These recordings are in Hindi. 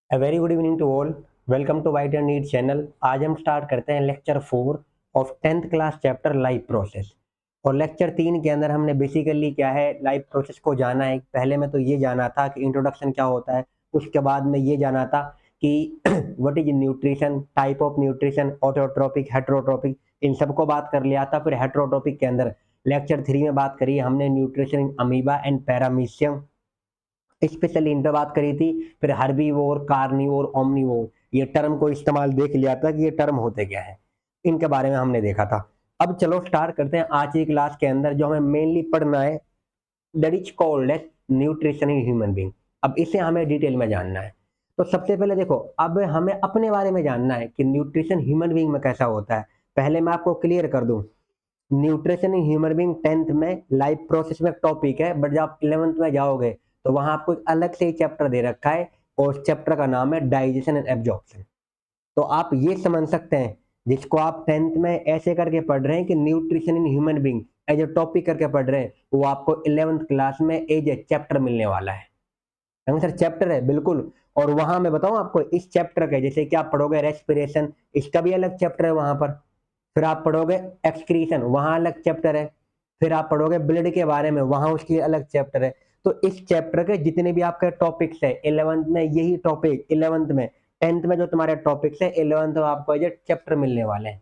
A very good evening to all. Welcome to White and Need channel. आज हम स्टार्ट करते हैं lecture 4 of 10th class chapter life process. और लेक्चर 3 के अंदर हमने बेसिकली क्या है लाइफ प्रोसेस को जाना है। पहले में तो ये जाना था कि इंट्रोडक्शन क्या होता है, उसके बाद में ये जाना था कि what is nutrition, type of nutrition, autotrophic, heterotrophic, इन सबको बात कर लिया था। फिर हेटेरोट्रोपिक के अंदर लेक्चर 3 में बात करी हमने nutrition in amoeba and paramecium, specially in पे बात करी थी। फिर हर्बीवोर, कार्निवोर, ओमनीवोर, ये टर्म को इस्तेमाल देख लिया था कि ये टर्म होते क्या है, इनके बारे में हमने देखा था। अब चलो स्टार्ट करते हैं आज की क्लास के अंदर। जो हमें मेनली पढ़ना है that is called as nutrition in human being. अब इसे हमें डिटेल में जानना है। तो सबसे पहले देखो, अब हमें अपने बारे में जानना है कि न्यूट्रिशन ह्यूमन बीइंग में कैसा होता है। पहले मैं आपको क्लियर कर दूं, nutrition in human being 10th में लाइफ प्रोसेस में टॉपिक है, बट जब आप 11th में जाओगे तो वहां आपको एक अलग से ही चैप्टर दे रखा है और उस चैप्टर का नाम है डाइजेशन एंड एब्जॉर्प्शन। तो आप ये समझ सकते हैं, जिसको आप 10th में ऐसे करके पढ़ रहे हैं कि nutrition in human being as a topic करके पढ़ रहे हैं, वो आपको 11th क्लास में एज ए चैप्टर मिलने वाला है। सर चैप्टर है बिल्कुल। और वहां मैं बताऊं आपको, इस चैप्टर के जैसे कि आप पढ़ोगे रेस्पिरेशन, इसका भी अलग चैप्टर है वहां पर। फिर आप पढ़ोगे एक्सक्रीशन, वहां अलग चैप्टर है। फिर आप पढ़ोगे ब्लड के बारे में, वहां उसकी अलग चैप्टर है। तो इस चैप्टर के जितने भी आपके टॉपिक्स है 11th में, यही टॉपिक 11th में, 10th में जो तुम्हारे टॉपिक्स है 11th में आपको ये चैप्टर मिलने वाले हैं।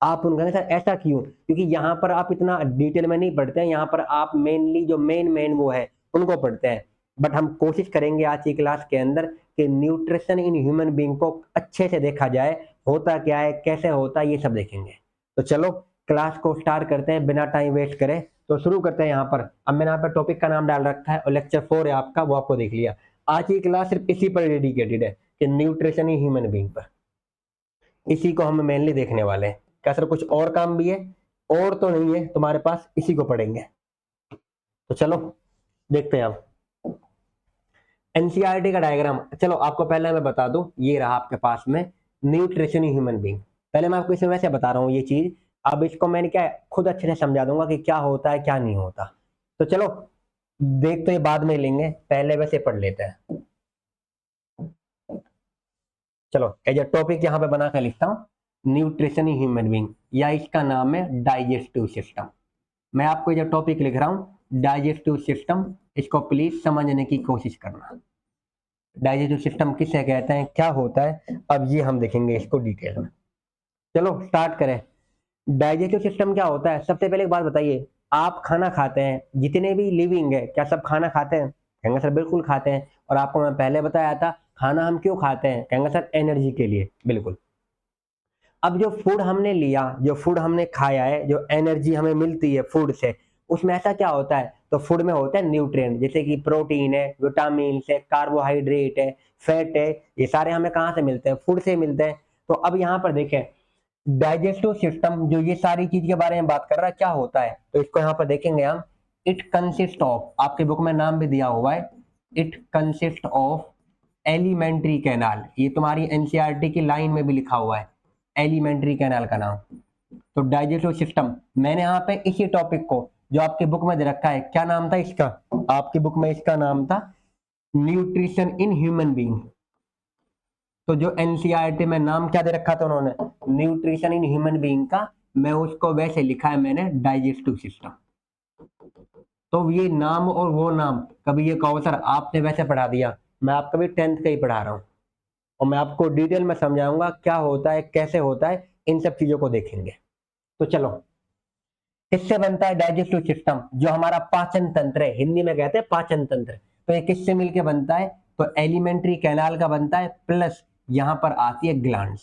आप उनका सर ऐसा क्यों, क्योंकि यहाँ पर आप इतना डिटेल में नहीं पढ़ते हैं, यहाँ पर आप मेनली जो मेन वो है उनको पढ़ते हैं। बट हम कोशिश करेंगे आज की क्लास के अंदर कि न्यूट्रिशन इन ह्यूमन बीइंग को अच्छे से देखा जाए, होता क्या है, कैसे होता है, ये सब देखेंगे। तो चलो क्लास को स्टार्ट करते हैं बिना टाइम वेस्ट करें। तो शुरू करते हैं। यहाँ पर अब मैंने यहाँ पर टॉपिक का नाम डाल रखा है और लेक्चर 4 है आपका, वो आपको देख लिया। आज की क्लास सिर्फ इसी पर डेडिकेटेड है कि न्यूट्रिशन इन ह्यूमन बीइंग पर, इसी को हम मेनली देखने वाले हैं। क्या सर कुछ और काम भी है? और तो नहीं है तुम्हारे पास, इसी को पढ़ेंगे। तो चलो देखते हैं अब एनसीईआरटी का डायग्राम। चलो आपको पहले मैं बता दूं, ये रहा आपके पास में न्यूट्रिशन इन ह्यूमन बीइंग। पहले मैं आपको इसमें वैसे बता रहा हूँ ये चीज, अब इसको मैंने क्या है खुद अच्छे से समझा दूंगा कि क्या होता है क्या नहीं होता। तो चलो देख तो ये बाद में लेंगे, पहले वैसे पढ़ लेते हैं। चलो एज ए टॉपिक यहाँ पे बना कर लिखता हूँ न्यूट्रिशन इन ह्यूमन बीइंग, या इसका नाम है डाइजेस्टिव सिस्टम। मैं आपको जो टॉपिक लिख रहा हूँ डाइजेस्टिव सिस्टम, इसको प्लीज समझने की कोशिश करना। डाइजेस्टिव सिस्टम किसे कहते हैं, क्या होता है, अब ये हम देखेंगे इसको डिटेल में। चलो स्टार्ट करें। डाइजेस्टिव सिस्टम क्या होता है। सबसे पहले एक बात बताइए, आप खाना खाते हैं, जितने भी लिविंग है क्या सब खाना खाते हैं? कहेंगे सर बिल्कुल खाते हैं। और आपको मैं पहले बताया था खाना हम क्यों खाते हैं, कहेंगे सर एनर्जी के लिए। बिल्कुल। अब जो फूड हमने लिया, जो फूड हमने खाया है, जो एनर्जी हमें मिलती है फूड से, उसमें ऐसा क्या होता है, तो फूड में होता है न्यूट्रिएंट, जैसे कि प्रोटीन है, विटामिन है, कार्बोहाइड्रेट है, फैट है। ये सारे हमें कहाँ से मिलते हैं? फूड से मिलते हैं। तो अब यहाँ पर देखें डाइजेस्टिव सिस्टम जो ये सारी चीज के बारे में बात कर रहा है, क्या होता है, तो इसको यहाँ पर देखेंगे हम। इट कंसिस्ट ऑफ, आपके बुक में नाम भी दिया हुआ है, it consist of alimentary canal. ये तुम्हारी एनसीईआरटी की लाइन में भी लिखा हुआ है एलिमेंट्री कैनाल का नाम। तो डाइजेस्टिव सिस्टम, मैंने यहाँ पे इसी टॉपिक को जो आपकी बुक में दे रखा है, क्या नाम था इसका, आपकी बुक में इसका नाम था न्यूट्रिशन इन ह्यूमन बीइंग। तो जो एनसीईआरटी में नाम क्या दे रखा था उन्होंने, न्यूट्रिशन इन ह्यूमन बीइंग का, मैं उसको वैसे लिखा है मैंने डाइजेस्टिव सिस्टम। तो ये नाम और वो नाम, कभी ये कहो सर आपने वैसे पढ़ा दिया, मैं आपका भी 10th का ही पढ़ा रहा हूँ और मैं आपको डिटेल में समझाऊंगा क्या होता है कैसे होता है, इन सब चीजों को देखेंगे। तो चलो, किससे बनता है डाइजेस्टिव सिस्टम? जो हमारा पाचन तंत्र है, हिंदी में कहते हैं पाचन तंत्र, तो ये किससे मिलके बनता है, तो एलिमेंट्री कैनाल का बनता है, प्लस यहां पर आती है ग्लैंड्स।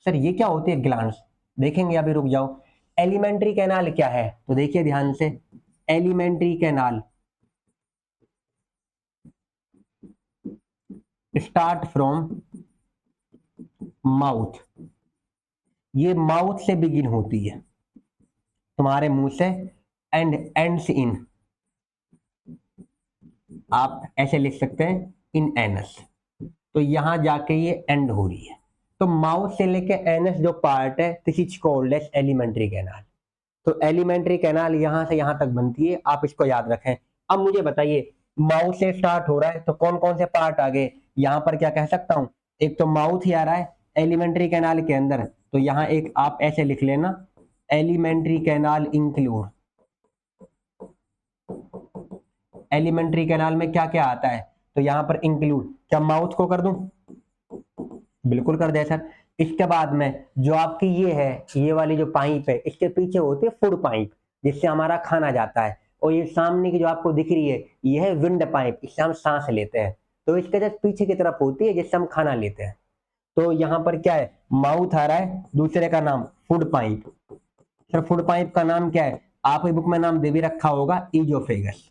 सर ये क्या होती है ग्लैंड्स, देखेंगे अभी, रुक जाओ। एलिमेंट्री कैनाल क्या है, तो देखिए ध्यान से, alimentary canal start from mouth, ये माउथ से बिगिन होती है, तुम्हारे मुंह से, एंड एंड्स इन, आप ऐसे लिख सकते हैं, इन एनस। तो यहां जाके ये एंड हो रही है। तो माउथ से लेके एनस जो पार्ट है, this is called as alimentary canal. तो एलिमेंट्री कैनाल यहां से यहां तक बनती है, आप इसको याद रखें। अब मुझे बताइए, माउथ से स्टार्ट हो रहा है तो कौन कौन से पार्ट आ गए, यहाँ पर क्या कह सकता हूँ, एक तो माउथ ही आ रहा है एलिमेंट्री कैनाल के अंदर, तो यहाँ एक आप ऐसे लिख लेना, alimentary canal include. Alimentary canal में क्या क्या आता है, तो यहाँ पर इंक्लूड, क्या माउथ को कर दूं, बिल्कुल कर दे सर। इसके बाद में जो आपकी ये है, ये वाली जो पाइप है, इसके पीछे होती है फूड पाइप, जिससे हमारा खाना जाता है, और ये सामने की जो आपको दिख रही है, ये है विंड पाइप, इससे हम सांस लेते हैं, तो इसके जस्ट पीछे की तरफ होती है जिससे हम खाना लेते हैं। तो यहाँ पर क्या है, माउथ आ रहा है, दूसरे का नाम food pipe. Sir food pipe का नाम क्या है, आपकी बुक में नाम दे भी रखा होगा, ईजोफेगस।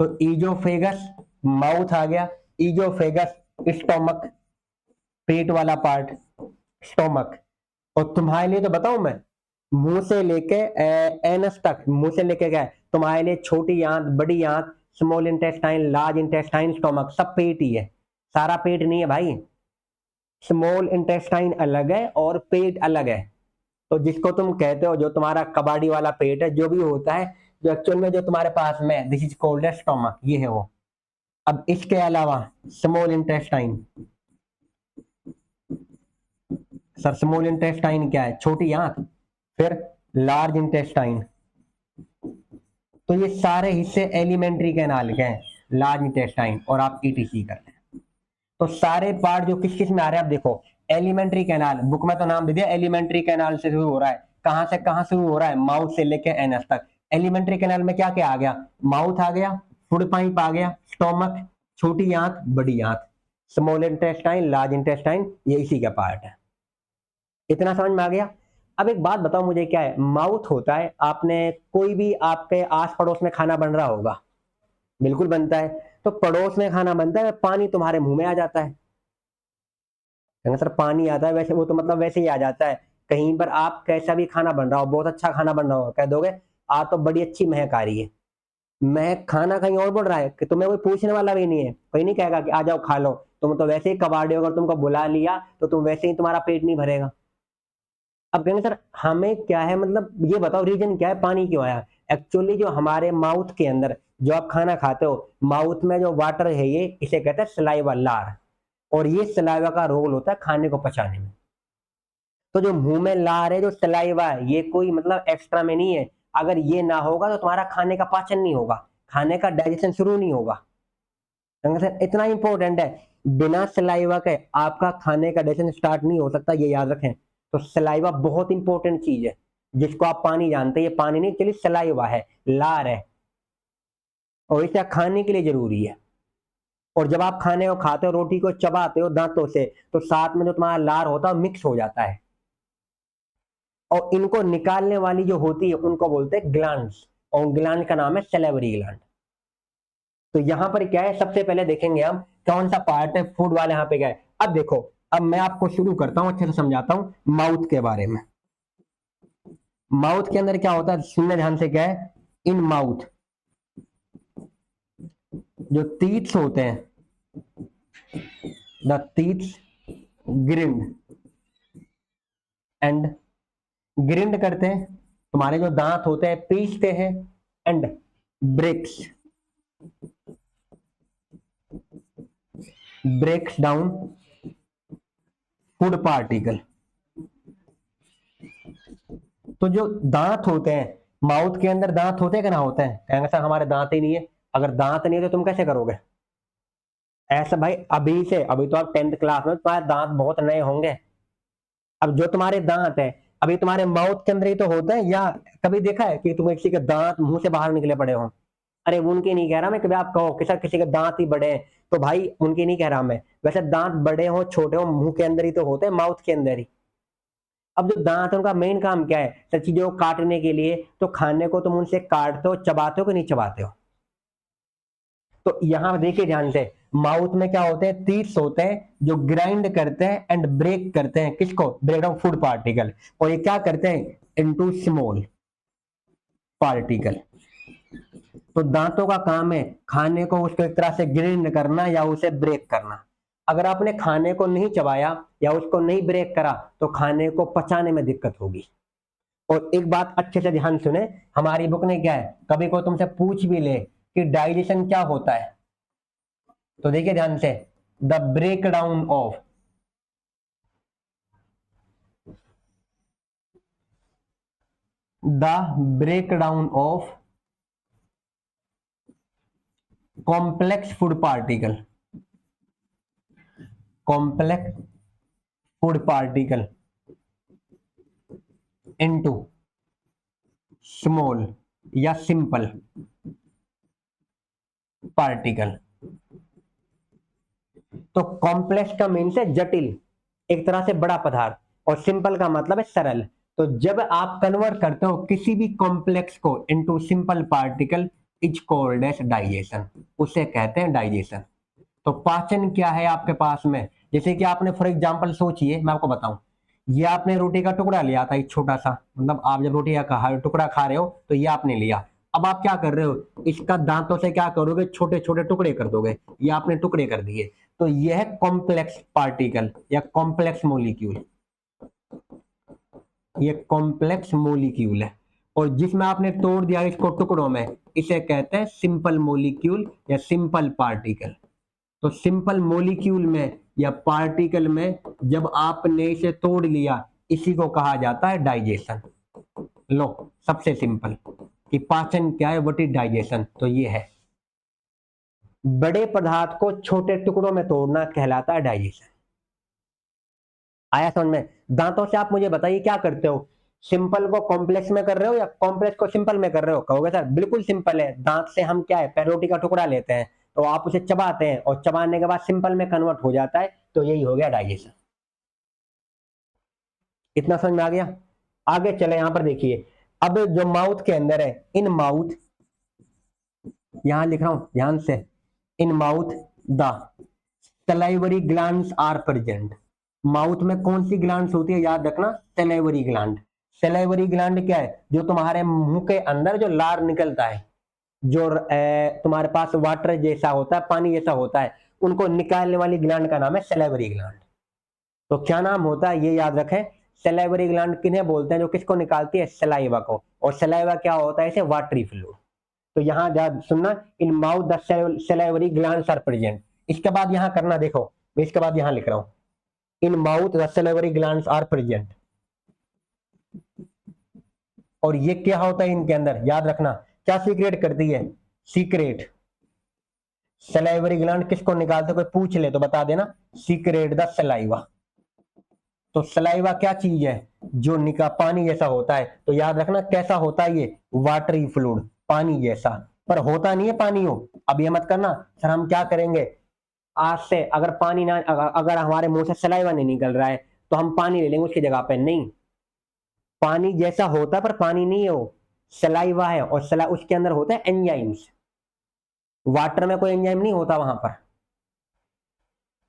तो ईजोफेगस माउथ आ गया, ईजोफेगस स्टोमक, पेट वाला पार्ट, स्टोमक। और तुम्हारे लिए तो बताऊं मैं, मुंह से लेके एनस तक, मुंह से लेके क्या है तुम्हारे लिए, छोटी आंत, बड़ी आंत, small intestine, large intestine, stomach, सब पेट ही है, सारा पेट नहीं है भाई, स्मॉल इंटेस्टाइन अलग है और पेट अलग है। तो जिसको तुम कहते हो, जो तुम्हारा कबाड़ी वाला पेट है, जो भी होता है, जो एक्चुअल में जो तुम्हारे पास में, this is called as stomach, ये है वो। अब इसके अलावा small intestine, sir small intestine क्या है, छोटी आंत, फिर लार्ज इंटेस्टाइन, तो ये सारे हिस्से एलिमेंट्री कैनाल के हैं, लार्ज इंटेस्टाइन, और आप ईटीसी करते हैं। तो सारे पार्ट जो किस किस में आ रहे हैं, आप देखो, एलिमेंट्री कैनाल, बुक में तो नाम दे दिया, एलिमेंट्री कैनाल से शुरू हो रहा है, कहां से कहां शुरू हो रहा है, माउथ से लेके एनस तक। एलिमेंट्री कैनाल में क्या क्या आ गया, माउथ आ गया, फूड पाइप आ गया, स्टोमक, छोटी आंत, बड़ी आंत, स्मॉल इंटेस्टाइन, लार्ज इंटेस्टाइन, ये इसी का पार्ट है। इतना समझ में आ गया। अब एक बात बताओ मुझे, क्या है माउथ होता है, आपने कोई भी आपके आस पड़ोस में खाना बन रहा होगा, बिल्कुल बनता है, तो पड़ोस में खाना बनता है, पानी तुम्हारे मुंह में आ जाता है, सर पानी आता है, वैसे वो तो मतलब वैसे ही आ जाता है। कहीं पर आप कैसा भी खाना बन रहा हो, बहुत अच्छा खाना बन रहा हो, कह दोगे आज तो बड़ी अच्छी महक आ रही है, महक, खाना कहीं और बढ़ रहा है कि तुम्हें कोई पूछने वाला भी नहीं है, कोई नहीं कहेगा कि आ जाओ खा लो, तुम तो वैसे ही कबाड़े हो, अगर तुमको बुला लिया तो तुम वैसे ही, तुम्हारा पेट नहीं भरेगा। अब कहेंगे सर हमें क्या है, मतलब ये बताओ रीजन क्या है, पानी क्यों आया। एक्चुअली जो हमारे माउथ के अंदर जो आप खाना खाते हो, माउथ में जो वाटर है, ये इसे कहते हैं सलाइवा, लार, और ये सलाइवा का रोल होता है खाने को पचाने में। तो जो मुंह में लार है, जो सलाइवा है, ये कोई मतलब एक्स्ट्रा में नहीं है, अगर ये ना होगा तो तुम्हारा खाने का पाचन नहीं होगा, खाने का डाइजेशन शुरू नहीं होगा। सर इतना इंपॉर्टेंट है, बिना सलाइवा के आपका खाने का डाइजेशन स्टार्ट नहीं हो सकता, ये याद रखें। तो सलाइवा बहुत इंपॉर्टेंट चीज है, जिसको आप पानी जानते हैं, ये पानी नहीं, चलिए सलाइवा है, लार है, और इसे खाने के लिए जरूरी है। और जब आप खाने को खाते हो, रोटी को चबाते हो दांतों से, तो साथ में जो तुम्हारा लार होता है मिक्स हो जाता है, और इनको निकालने वाली जो होती है उनको बोलते हैं ग्लैंड्स, और ग्लैंड का नाम है सैलिवरी ग्लैंड। तो यहां पर क्या है, सबसे पहले देखेंगे हम कौन सा पार्ट है फूड वाले, यहाँ पे क्या है। अब देखो, अब मैं आपको शुरू करता हूं, अच्छे से समझाता हूं माउथ के बारे में। माउथ के अंदर क्या होता है, सुनने ध्यान से, क्या है, इन माउथ जो टीथ्स होते हैं, the teeths grind and, grind करते हैं, तुम्हारे जो दांत होते हैं पीसते हैं, and breaks, breaks down food particle. तो जो दांत होते हैं, माउथ के अंदर दांत होते हैं कि ना होते हैं, कहेंगे सर हमारे दांत ही नहीं है, अगर दांत नहीं है तो तुम कैसे करोगे, ऐसा भाई अभी से, अभी तो आप 10th क्लास में, तुम्हारे दांत बहुत नए होंगे। अब जो तुम्हारे दांत है, अभी तुम्हारे माउथ के अंदर ही तो होता है, या कभी देखा है कि तुम्हें किसी के दांत मुंह से बाहर निकले पड़े हो। अरे उनके नहीं कह रहा मैं, कभी आप कहो कि सर किसी के दांत ही बड़े हैं, तो भाई उनके नहीं कह रहा मैं, वैसे दांत बड़े हो छोटे हो, मुंह के अंदर ही तो होते हैं, माउथ के अंदर ही। अब जो दांत है उनका मेन काम क्या है, सर चीजों को काटने के लिए, तो खाने को तुम उनसे काटते हो, चबाते हो कि नहीं चबाते हो। तो यहां देखिए ध्यान से, माउथ में क्या होते हैं, टीथ्स होते हैं, जो ग्राइंड करते हैं एंड ब्रेक करते हैं, किसको, ब्रेक डाउन फूड पार्टिकल, और ये क्या करते हैं, इनटू स्मॉल पार्टिकल। तो दांतों का काम है खाने को उसको एक तरह से ग्राइंड करना या उसे ब्रेक करना। अगर आपने खाने को नहीं चबाया या उसको नहीं ब्रेक करा, तो खाने को पचाने में दिक्कत होगी। और एक बात अच्छे से ध्यान सुने, हमारी बुक ने क्या है, कभी कोई तुमसे पूछ भी ले कि डाइजेशन क्या होता है। तो देखिए ध्यान से, the breakdown of complex food particle, complex food particle into small या सिंपल पार्टिकल। तो कॉम्प्लेक्स का मीन्स है जटिल, एक तरह से बड़ा पदार्थ, और सिंपल का मतलब है सरल। तो जब आप कन्वर्ट करते हो किसी भी कॉम्प्लेक्स को into simple particle, is called as digestion, उसे कहते हैं डाइजेशन। तो पाचन क्या है आपके पास में, जैसे कि आपने फॉर एग्जांपल सोचिए, मैं आपको बताऊं, ये आपने रोटी का टुकड़ा लिया था, एक छोटा सा, मतलब आप जब रोटी का टुकड़ा खा रहे हो तो ये आपने लिया। अब आप क्या कर रहे हो, इसका दांतों से क्या करोगे, छोटे छोटे टुकड़े कर दोगे, ये आपने टुकड़े कर दिए। तो यह है कॉम्प्लेक्स पार्टिकल या कॉम्प्लेक्स मोलिक्यूल, ये कॉम्प्लेक्स मोलिक्यूल है। और जिसमें आपने तोड़ दिया इसको टुकड़ों में, इसे कहते हैं सिंपल मोलिक्यूल या सिंपल पार्टिकल। तो सिंपल मोलिक्यूल में या पार्टिकल में जब आपने इसे तोड़ लिया, इसी को कहा जाता है डाइजेशन। लो, सबसे सिंपल कि पाचन क्या है, व्हाट इज डाइजेशन, तो ये है बड़े पदार्थ को छोटे टुकड़ों में तोड़ना कहलाता है डाइजेशन। आया समझ में। दांतों से आप मुझे बताइए क्या करते हो, सिंपल को कॉम्प्लेक्स में कर रहे हो या कॉम्प्लेक्स को सिंपल में कर रहे हो। कहोगे सर बिल्कुल सिंपल है, दांत से हम क्या है, रोटी का टुकड़ा लेते हैं, तो आप उसे चबाते हैं और चबाने के बाद सिंपल में कन्वर्ट हो जाता है, तो यही हो गया डाइजेशन। इतना समझ में आ गया। आगे चले, यहां पर देखिए, अब जो माउथ के अंदर है, इन माउथ, यहां लिख रहा हूं ध्यान से, in mouth the salivary glands are present. Mouth में कौन सी ग्लैंड्स होती है, याद रखना, सलाइवरी ग्लैंड। सलाइवरी ग्लैंड क्या है, जो तुम्हारे मुंह के अंदर जो लार निकलता है, जो तुम्हारे पास वाटर जैसा होता है, पानी जैसा होता है, उनको निकालने वाली ग्लैंड का नाम है सलाइवरी ग्लैंड। तो क्या नाम होता है ये याद रखें, सलाइवरी ग्लैंड किन्हें बोलते हैं, जो किसको निकालती है, सलाइवा को। और सलाइवा क्या होता है, इसे वाटरी फ्लूइड। तो यहां याद सुनना, in mouth the salivary glands are present. इसके बाद यहां करना, देखो मैं इसके बाद यहां लिख रहा हूं, in mouth the salivary glands are present. और ये क्या होता है इनके अंदर, याद रखना, क्या सीक्रेट करती है, सीक्रेट। सलाइवरी ग्लैंड किसको निकालते, कोई पूछ ले तो बता देना, सीक्रेट द सलाइवा। तो सलाइवा क्या चीज है, जो निका पानी जैसा होता है। तो याद रखना कैसा होता है ये, वाटरी फ्लूइड, पानी जैसा, पर होता नहीं है पानी हो। अब ये मत करना सर हम क्या करेंगे, आज से अगर पानी ना, अगर हमारे मुंह से सलाइवा नहीं निकल रहा है तो हम पानी ले लेंगे उसकी जगह पे, नहीं। पानी जैसा होता है पर पानी नहीं है वो, सलाइवा है, और उसके अंदर होता है एंजाइम्स। वाटर में कोई एंजाइम नहीं होता वहां पर।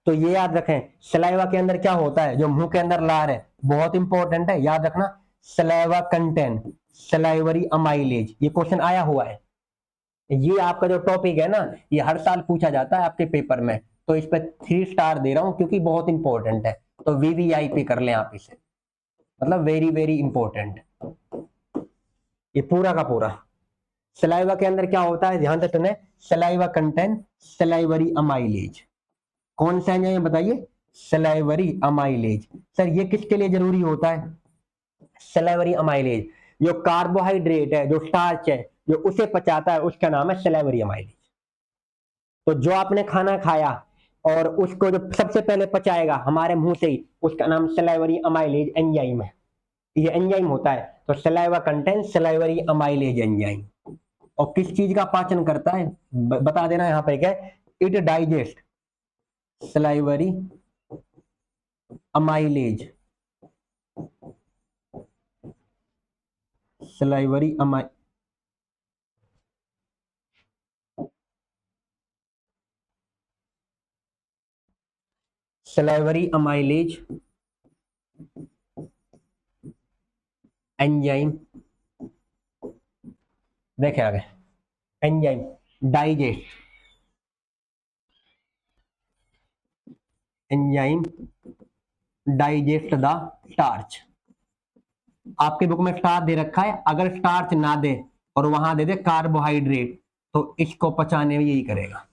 तो ये याद रखें, सलाइवा के अंदर क्या होता है, जो मुंह के अंदर लार है, बहुत इंपॉर्टेंट है, याद रखना, सलाइवा कंटेन सलाइवरी अमाइलेज। ये क्वेश्चन आया हुआ है, ये आपका जो टॉपिक है ना, ये हर साल पूछा जाता है आपके पेपर में। तो इस पर 3 स्टार दे रहा हूं क्योंकि बहुत इंपॉर्टेंट है। तो वीवीआईपी कर लें आप इसे, मतलब वेरी वेरी इंपॉर्टेंट। ये पूरा का पूरा सलाइवा के अंदर क्या होता है, ध्यान से सुने, सलाइवा कंटेन सलाइवरी अमाइलेज। कौन सा एंजाइम बताइए, सलाइवरी अमाइलेज। सर ये किसके लिए जरूरी होता है, सलाइवरी अमाइलेज, जो कार्बोहाइड्रेट है, जो स्टार्च है, जो उसे पचाता है, उसका नाम है सलाइवरी अमाइलेज। तो जो आपने खाना खाया और उसको जो सबसे पहले पचाएगा हमारे मुंह से ही, उसका नाम सलाइवरी अमाइलेज एंजाइम है, ये एंजाइम होता है। तो saliva contain salivary amylase enzyme. और किस चीज का पाचन करता है, बता देना यहाँ पे क्या है, it digest salivary amylase, salivary अमाइ सलाइवरी अमाइलेज एंजाइम। देखे आगे, enzyme digest, enzyme digest the starch. आपके बुक में स्टार्च दे रखा है, अगर स्टार्च ना दे और वहां दे दे कार्बोहाइड्रेट, तो इसको पचाने में यही करेगा।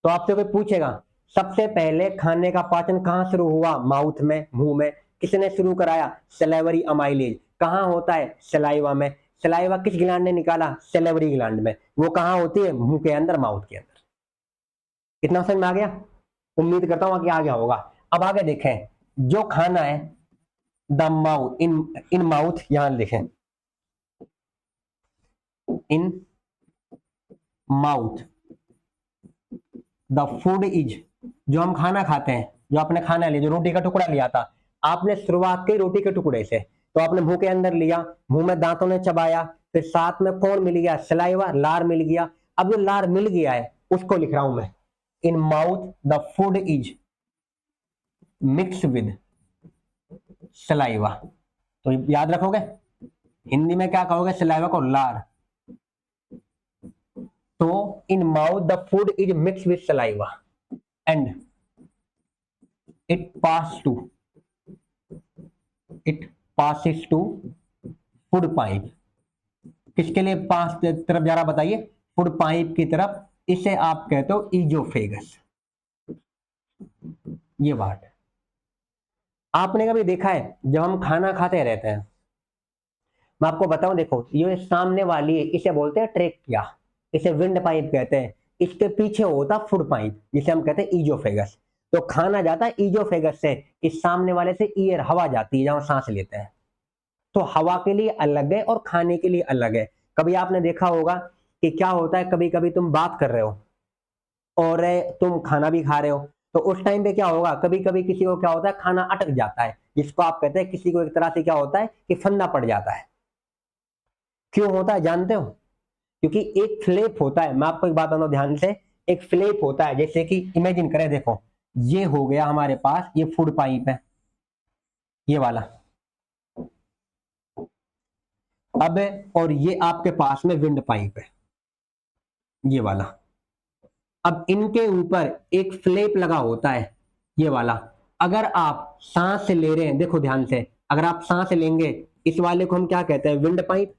तो आपसे कोई पूछेगा सबसे पहले खाने का पाचन कहाँ शुरू हुआ, माउथ में, मुंह में। किसने शुरू कराया, सलेवरी अमाइलेज। कहाँ होता है, सलाइवा में। सलाइवा किस ग्लैंड ने निकाला, सलेवरी ग्लैंड में। वो कहाँ होती है, मुंह के अंदर, माउथ के अंदर। कितना समझ में आ गया, उम्मीद करता हूं कि आ गया होगा। अब आगे देखें, जो खाना है द माउथ, इन माउथ, यहां लिखें इन माउथ द फूड इज, जो हम खाना खाते हैं, जो आपने खाना लिया, जो रोटी का टुकड़ा लिया था, आपने शुरुआत की रोटी के टुकड़े से, तो आपने मुंह के अंदर लिया, मुंह में दांतों ने चबाया, फिर साथ में कौन मिल गया, सलाइवा, लार मिल गया। अब जो लार मिल गया है उसको लिख रहा हूं मैं, इन mouth the food is mix with saliva. तो याद रखोगे, हिंदी में क्या कहोगे, सलाइवा को लार। तो in mouth the food is mix with saliva and it pass to it passes to food pipe. किसके लिए पास तरफ जा रहा बताइए, फूड पाइप की तरफ। इसे आप कहते हो इजोफेगस। ये बात आपने कभी देखा है, जब हम खाना खाते रहते हैं, मैं आपको बताऊं, देखो ये सामने वाली है, इसे बोलते हैं ट्रेकिया, इसे विंड पाइप कहते हैं। इसके पीछे होता फूड पाइप, जिसे हम कहते हैं इजोफेगस। तो खाना जाता है इजोफेगस से, इस सामने वाले से ईयर, हवा जाती है जहां सांस लेते हैं। तो हवा के लिए अलग है और खाने के लिए अलग है। कभी आपने देखा होगा कि क्या होता है, कभी कभी तुम बात कर रहे हो और तुम खाना भी खा रहे हो, तो उस टाइम पे क्या होगा, कभी कभी किसी को क्या होता है, खाना अटक जाता है, जिसको आप कहते हैं, किसी को एक तरह से क्या होता है कि फंदा पड़ जाता है। क्यों होता है जानते हो, क्योंकि एक फ्लैप होता है। मैं आपको एक बात बताऊं ध्यान से, एक फ्लैप होता है, जैसे कि इमेजिन करें, देखो ये हो गया हमारे पास, ये फूड पाइप है, ये वाला। अब और ये आपके पास में विंड पाइप है, ये वाला। अब इनके ऊपर एक फ्लैप लगा होता है, ये वाला। अगर आप सांस ले रहे हैं, देखो ध्यान से, अगर आप सांस लेंगे, इस वाले को हम क्या कहते हैं, विंड पाइप।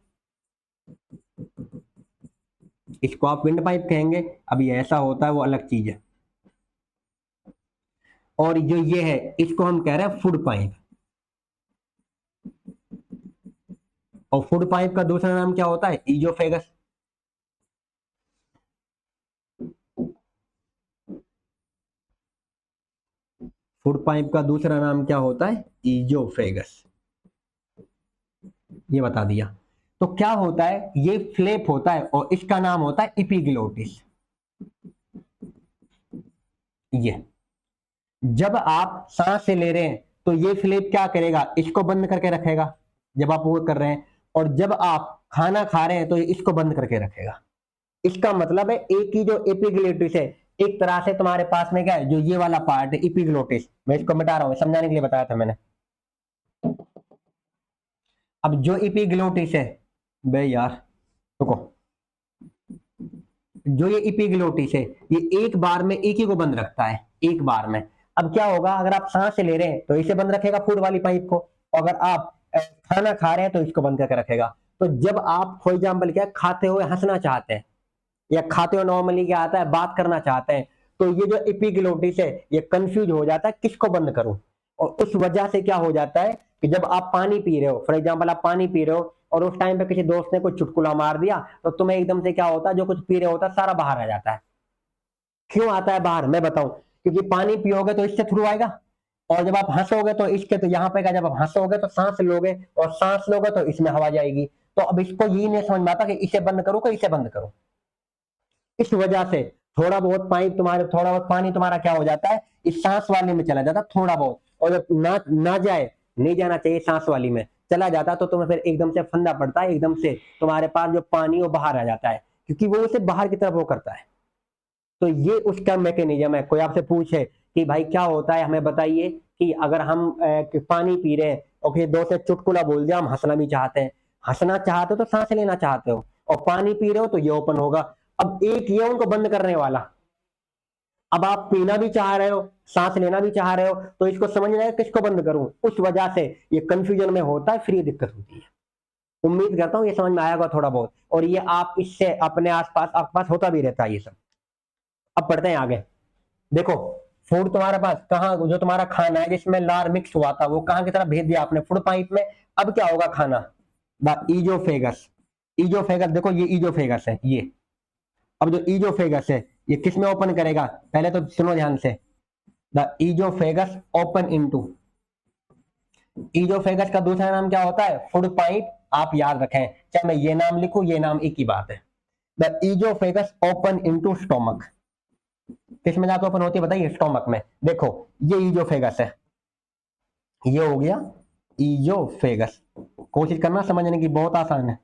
इसको आप विंड पाइप कहेंगे। अब ये ऐसा होता है, वो अलग चीज है। और जो ये है, इसको हम कह रहे हैं फूड पाइप। और फूड पाइप का दूसरा नाम क्या होता है, इजोफेगस। फूड पाइप का दूसरा नाम क्या होता है, इजोफेगस। ये बता दिया। तो क्या होता है, ये फ्लैप होता है और इसका नाम होता है इपिग्लोटिस। ये जब आप सांस से ले रहे हैं तो ये फ्लैप क्या करेगा, इसको बंद करके रखेगा जब आप वो कर रहे हैं, और जब आप खाना खा रहे हैं तो ये इसको बंद करके रखेगा। इसका मतलब है एक ही जो एपिग्लोटिस है, एक तरह से तुम्हारे पास में क्या है, जो ये वाला पार्ट है एपिग्लोटिस, मैं इसको मिटा रहा हूं, समझाने के लिए बताया था मैंने। अब जो एपिग्लोटिस है, बे यार रुको, जो ये एपिग्लोटिस है, ये एक बार में एक ही को बंद रखता है, एक बार में। अब क्या होगा, अगर आप सांस ले रहे हैं तो इसे बंद रखेगा, फूड वाली पाइप को। अगर आप खाना खा रहे हैं तो इसको बंद करके रखेगा। तो जब आप फॉर एग्जाम्पल क्या खाते हुए हंसना चाहते हैं, या खाते हुए नॉर्मली क्या आता है, बात करना चाहते हैं, तो ये जो एपिग्लोटिस है, ये कंफ्यूज हो जाता है किसको बंद करूं। और उस वजह से क्या हो जाता है कि जब आप पानी पी रहे हो, फॉर एग्जाम्पल आप पानी पी रहे हो और उस टाइम पे किसी दोस्त ने कुछ चुटकुला मार दिया, तो तुम्हें एकदम से क्या होता है, जो कुछ पी रहे होता है सारा बाहर आ जाता है। क्यों आता है बाहर, मैं बताऊं, क्योंकि पानी पियोगे तो इससे थ्रू आएगा, और जब आप हंसोगे तो इसके, तो यहाँ पे क्या, जब आप हंसोगे तो सांस लोगे, और सांस लोगे तो इसमें हवा जाएगी। तो अब इसको यही नहीं समझ में आता कि इसे बंद करूं कि इसे बंद करूं। इस वजह से थोड़ा बहुत पानी तुम्हारे, थोड़ा बहुत पानी तुम्हारा क्या हो जाता है, इस सांस वाले में चला जाता थोड़ा बहुत, और जब ना ना जाए, नहीं जाना चाहिए सांस वाली में, चला जाता तो तुम्हें फिर एकदम से फंदा पड़ता है, एकदम से तुम्हारे पास जो पानी वो बाहर आ जाता है, क्योंकि वो उसे बाहर की तरफ वो करता है। तो ये उसका मैकेनिज्म है। कोई आपसे पूछे कि भाई क्या होता है, हमें बताइए, कि अगर हम पानी पी रहे हैं और किसी दोस्त ने चुटकुला बोल दिया, हम हंसना भी चाहते हैं, हंसना चाहते हो तो सांस लेना चाहते हो, और पानी पी रहे हो तो ये ओपन होगा। अब एक ये उनको बंद करने वाला, अब आप पीना भी चाह रहे हो, सांस लेना भी चाह रहे हो, तो इसको समझ रहे किसको बंद करूं, उस वजह से ये कंफ्यूजन में होता है, फिर ये दिक्कत होती है। उम्मीद करता हूँ ये समझ में आएगा थोड़ा बहुत, और ये आप इससे अपने आसपास आपके पास होता भी रहता है ये सब। अब पढ़ते हैं आगे। देखो फूड तुम्हारे पास कहाँ, जो तुम्हारा खाना है जिसमें लार मिक्स हुआ था वो कहाँ की तरफ भेज दिया आपने, फूड पाइप में। अब क्या होगा खाना, द ईजोफेगस। ईजोफेगस, देखो ये ईजोफेगस है ये। अब जो ईजोफेगस है ये किस में ओपन करेगा, पहले तो सुनो ध्यान से। द ईजोफेगस ओपन इनटू, ईजोफेगस का दूसरा नाम क्या होता है, फूड पाइप। आप याद रखें, चाहे मैं ये नाम लिखूं ये नाम एक ही बात है। द ईजोफेगस ओपन इनटू स्टोमक, किस में जाकर ओपन होती है बताइए, स्टोमक में। देखो ये ईजोफेगस है, ये हो गया ईजोफेगस। कोशिश करना समझने की, बहुत आसान है।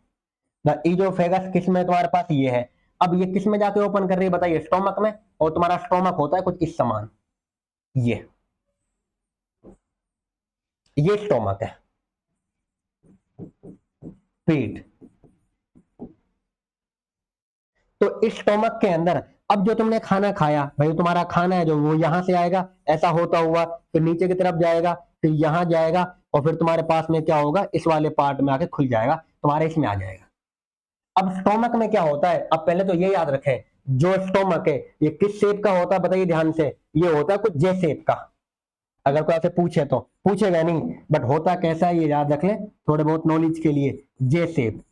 द ईजोफेगस किस में तुम्हारे पास ये है। अब ये किस में जाके ओपन कर रही है बताइए, स्टोमक में। और तुम्हारा स्टोमक होता है कुछ इस समान, ये स्टोमक है, पेट। तो इस स्टोमक के अंदर अब जो तुमने खाना खाया भाई, तुम्हारा खाना है जो वो यहां से आएगा, ऐसा होता हुआ फिर नीचे की तरफ जाएगा, फिर यहां जाएगा, और फिर तुम्हारे पास में क्या होगा, इस वाले पार्ट में आके खुल जाएगा, तुम्हारे इसमें आ जाएगा। अब स्टोमक में क्या होता है, अब पहले तो ये याद रखें, जो स्टोमक है ये किस शेप का होता है बताइए ध्यान से, ये होता है कुछ जे शेप का। अगर कोई आपसे पूछे तो, पूछेगा नहीं बट होता कैसा है ये याद रख लें थोड़े बहुत नॉलेज के लिए, जे शेप।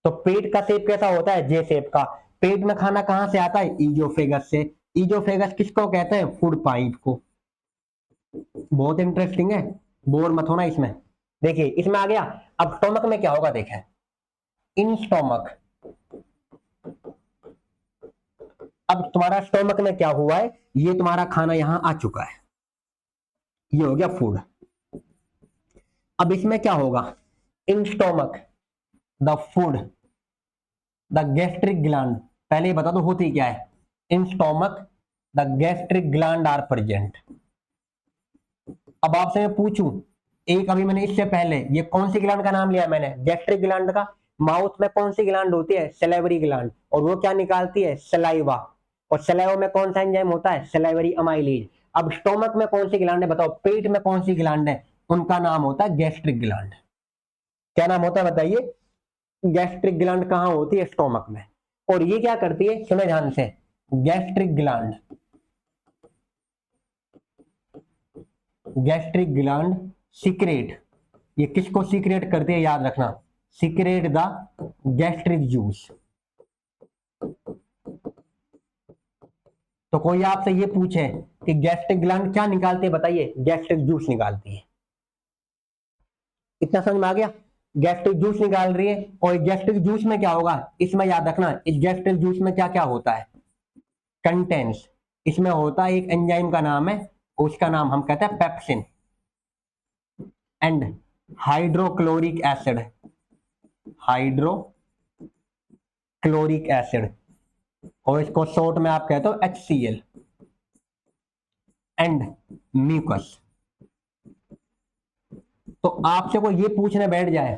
तो पेट का शेप कैसा होता है, जे शेप का। पेट में खाना कहां से आता है, ईजोफेगस से। ईजोफेगस किसको कहते हैं, फूड पाइप को। बहुत इंटरेस्टिंग है, बोर मत होना इसमें। देखिए इसमें आ गया। अब स्टोमक में क्या होगा देखें, इन स्टोमक। अब तुम्हारा स्टोमक में क्या हुआ है, ये तुम्हारा खाना यहां आ चुका है, ये हो गया फूड। अब इसमें क्या होगा, in stomach the food, the gastric gland. पहले ही बता दो होती क्या है, in stomach the gastric gland are present. अब आपसे मैं पूछूं, एक अभी मैंने इससे पहले ये कौन सी ग्लैंड का नाम लिया मैंने, गैस्ट्रिक ग्लैंड का। माउथ में कौन सी ग्लैंड होती है, सलाइवरी ग्लैंड, और वो क्या निकालती है, सलाइवा। और सलाइवा में कौन सा एंजाइम होता है, सलाइवरी अमाइलेज। अब स्टोमक में कौन सी ग्लैंड है बताओ, पेट में कौन सी ग्लैंड है, उनका नाम होता है गैस्ट्रिक ग्लैंड। क्या नाम होता है बताइए, गैस्ट्रिक ग्लैंड कहां होती है, स्टोमक में। और ये क्या करती है, सुनो ध्यान से, gastric gland, gastric gland secret, ये किसको सीक्रेट करती है याद रखना, सीक्रेट द गैस्ट्रिक जूस। तो कोई आपसे ये पूछे कि गैस्ट्रिक ग्लैंड क्या निकालती है बताइए, गैस्ट्रिक जूस निकालती है। इतना समझ में आ गया, गैस्ट्रिक जूस निकाल रही है। और गैस्ट्रिक जूस में क्या होगा, इसमें याद रखना, इस गैस्ट्रिक जूस में क्या क्या होता है, कंटेंस। इसमें होता है एक एंजाइम का नाम है, उसका नाम हम कहते हैं pepsin and hydrochloric acid, hydrochloric acid, और इसको शॉर्ट में आप कहते हो HCl एंड म्यूकस। तो आपसे कोई ये पूछने बैठ जाए,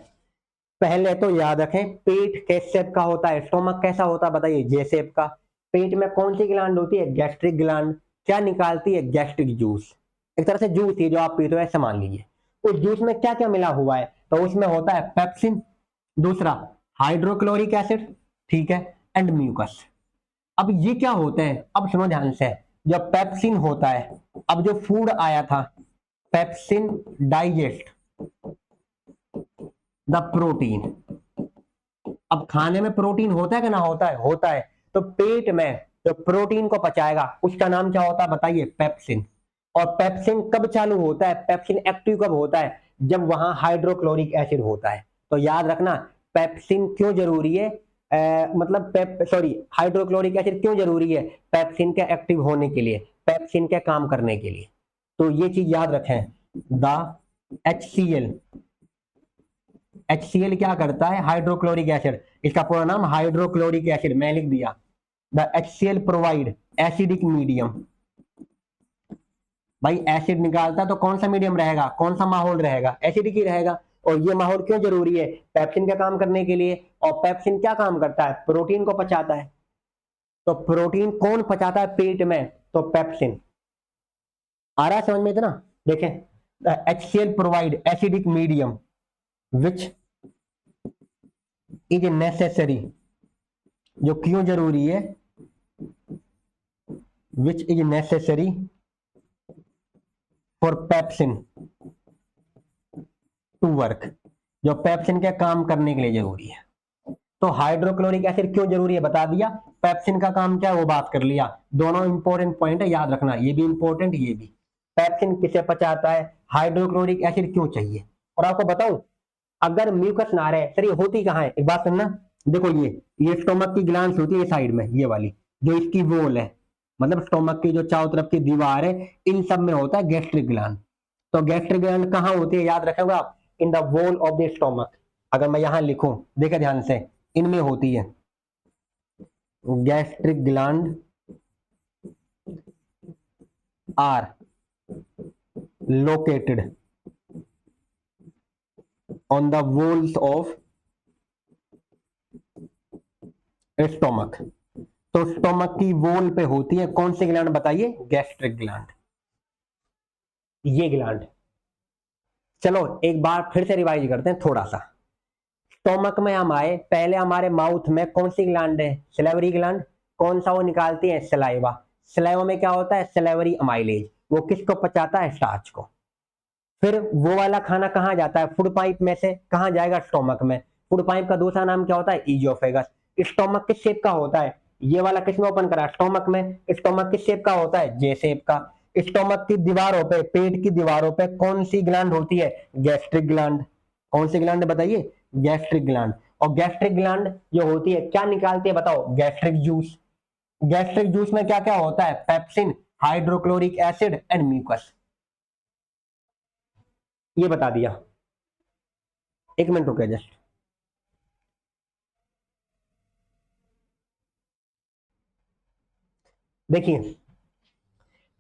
पहले तो याद रखें पेट किस शेप का होता है, स्टोमक कैसा होता है बताइए, जे शेप का। पेट में कौन सी ग्लैंड होती है, गैस्ट्रिक ग्लैंड, क्या निकालती है, गैस्ट्रिक जूस। एक तरह से जूस ही जो आप पीते हो ऐसे मान लीजिए। उस जूस में क्या क्या मिला हुआ है, तो उसमें होता है पेप्सिन, दूसरा हाइड्रोक्लोरिक एसिड, ठीक है, एंड म्यूकस। अब ये क्या होते हैं, अब सुनो ध्यान से, जब पेप्सिन होता है, अब जो फूड आया था, पेप्सिन डाइजेस्ट द प्रोटीन। अब खाने में प्रोटीन होता है कि ना होता है, होता है। तो पेट में जो प्रोटीन को पचाएगा उसका नाम क्या होता है बताइए, पेप्सिन। और पेप्सिन कब चालू होता है, पेप्सिन एक्टिव कब होता है, जब वहां हाइड्रोक्लोरिक एसिड होता है। तो याद रखना पेप्सिन क्यों जरूरी है, मतलब सॉरी हाइड्रोक्लोरिक एसिड क्यों जरूरी है, पेप्सिन के एक्टिव होने के लिए, पेप्सिन के काम करने के लिए। तो ये चीज याद रखें, द HCl, HCl क्या करता है, हाइड्रोक्लोरिक एसिड, इसका पूरा नाम हाइड्रोक्लोरिक एसिड, मैं लिख दिया। The HCl provide acidic medium. भाई एसिड निकालता है तो कौन सा मीडियम रहेगा, कौन सा माहौल रहेगा, एसिडिक ही रहेगा। और ये माहौल क्यों जरूरी है, पेप्सिन का काम करने के लिए। और पेप्सिन क्या काम करता है, प्रोटीन को पचाता है। तो प्रोटीन कौन पचाता है पेट में, तो पेप्सिन। आ रहा है समझ में इतना, देखें, HCl provide acidic medium which is necessary, जो क्यों जरूरी है, which is necessary for pepsin to work, जो पेप्सिन के काम करने के लिए जरूरी है। तो हाइड्रोक्लोरिक एसिड क्यों जरूरी है बता दिया, पेप्सिन का काम क्या है वो बात कर लिया। दोनों इंपॉर्टेंट पॉइंट है, याद रखना, ये भी इंपॉर्टेंट ये भी। पेप्सिन किसे पचाता है, हाइड्रोक्लोरिक एसिड क्यों चाहिए। और आपको बताऊं, अगर म्यूकस ना रहे, सर ये होती कहाँ है, एक बात सुनना, देखो ये स्टोमक की ग्लैंड्स होती है साइड में, ये वाली जो इसकी वॉल है, मतलब स्टोमक की जो चारों तरफ की दीवार है, इन सब में होता है गैस्ट्रिक ग्लैंड। तो गैस्ट्रिक ग्लैंड कहाँ होती है, याद रखोगे आप, in the wall of the stomach. अगर मैं यहां लिखूं, देखा ध्यान से, इनमें होती है gastric gland are located on the walls of stomach. तो स्टोमक की वॉल पे होती है कौन सी ग्लैंड बताइए, गैस्ट्रिक ग्लैंड, ये ग्लैंड। चलो एक बार फिर से रिवाइज करते हैं थोड़ा सा। स्टोमक में हम आए, पहले हमारे माउथ में कौन सी ग्लैंड है, सिलेवरी ग्लैंड। कौन सा, वो निकालती है सलाइवा। सलाइवा में क्या होता है, सिलेवरी अमाइलेज, वो किसको पचाता है, स्टार्च को। फिर वो वाला खाना कहाँ जाता है, फूड पाइप में से कहाँ जाएगा, स्टोमक में। फूड पाइप का दूसरा नाम क्या होता है, इजोफेगस। स्टोमक किस शेप का होता है, ये वाला किसमें ओपन करा, स्टोमक में। स्टोमक किस शेप का होता है, जे शेप का। स्टोमक की दीवारों पे, पेट की दीवारों पे कौन सी ग्लैंड होती है, गैस्ट्रिक ग्लैंड। कौन सी ग्लैंड बताइए, गैस्ट्रिक ग्लैंड। और गैस्ट्रिक ग्लैंड जो होती है क्या निकालती है बताओ, गैस्ट्रिक जूस। गैस्ट्रिक जूस में क्या क्या होता है, pepsin, hydrochloric acid and mucus. ये बता दिया, एक मिनट रुके जस्ट। देखिए,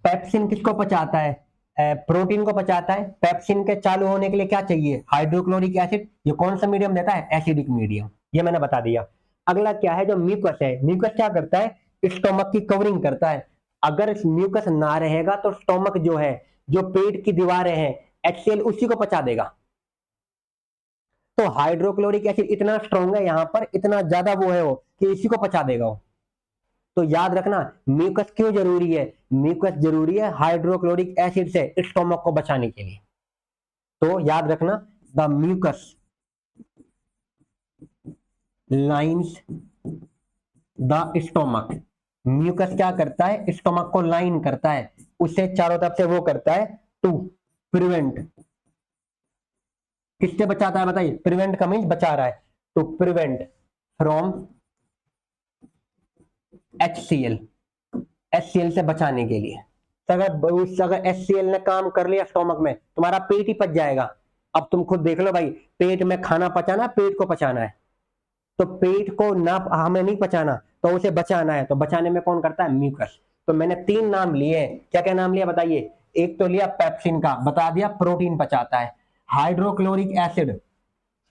पेप्सिन किसको पचाता है, प्रोटीन को पचाता है। पेप्सिन के चालू होने के लिए क्या चाहिए, हाइड्रोक्लोरिक एसिड। ये कौन सा मीडियम देता है, एसिडिक मीडियम, ये मैंने बता दिया। अगला क्या है, जो म्यूकस है, म्यूकस क्या करता है, स्टोमक की कवरिंग करता है। अगर म्यूकस ना रहेगा तो स्टोमक जो है, जो पेट की दीवारें हैं, HCl उसी को पचा देगा। तो हाइड्रोक्लोरिक एसिड इतना स्ट्रॉन्ग है यहाँ पर, इतना ज्यादा वो है वो, कि इसी को पचा देगा वो। तो याद रखना, म्यूकस क्यों जरूरी है, म्यूकस जरूरी है हाइड्रोक्लोरिक एसिड से स्टोमक को बचाने के लिए। तो याद रखना, the mucus lines the stomach. Mucus क्या करता है, स्टोमक को लाइन करता है, उसे चारों तरफ से वो करता है, टू प्रिवेंट। किससे बचाता है बताइए, प्रिवेंट का मीन्स बचा रहा है, to prevent from HCl, HCl से बचाने के लिए। तो अगर HCl ने काम कर लिया स्टोमक में, तुम्हारा पेट ही पच जाएगा। अब तुम खुद देख लो भाई, पेट में खाना पचाना, पेट को पचाना है। तो पेट को ना हमें नहीं पचाना, तो उसे बचाना है, तो बचाने में कौन करता है, म्यूकस। तो मैंने 3 नाम लिए, क्या क्या नाम लिया बताइए। एक तो लिया पेप्सिन का, बता दिया प्रोटीन पचाता है। हाइड्रोक्लोरिक एसिड,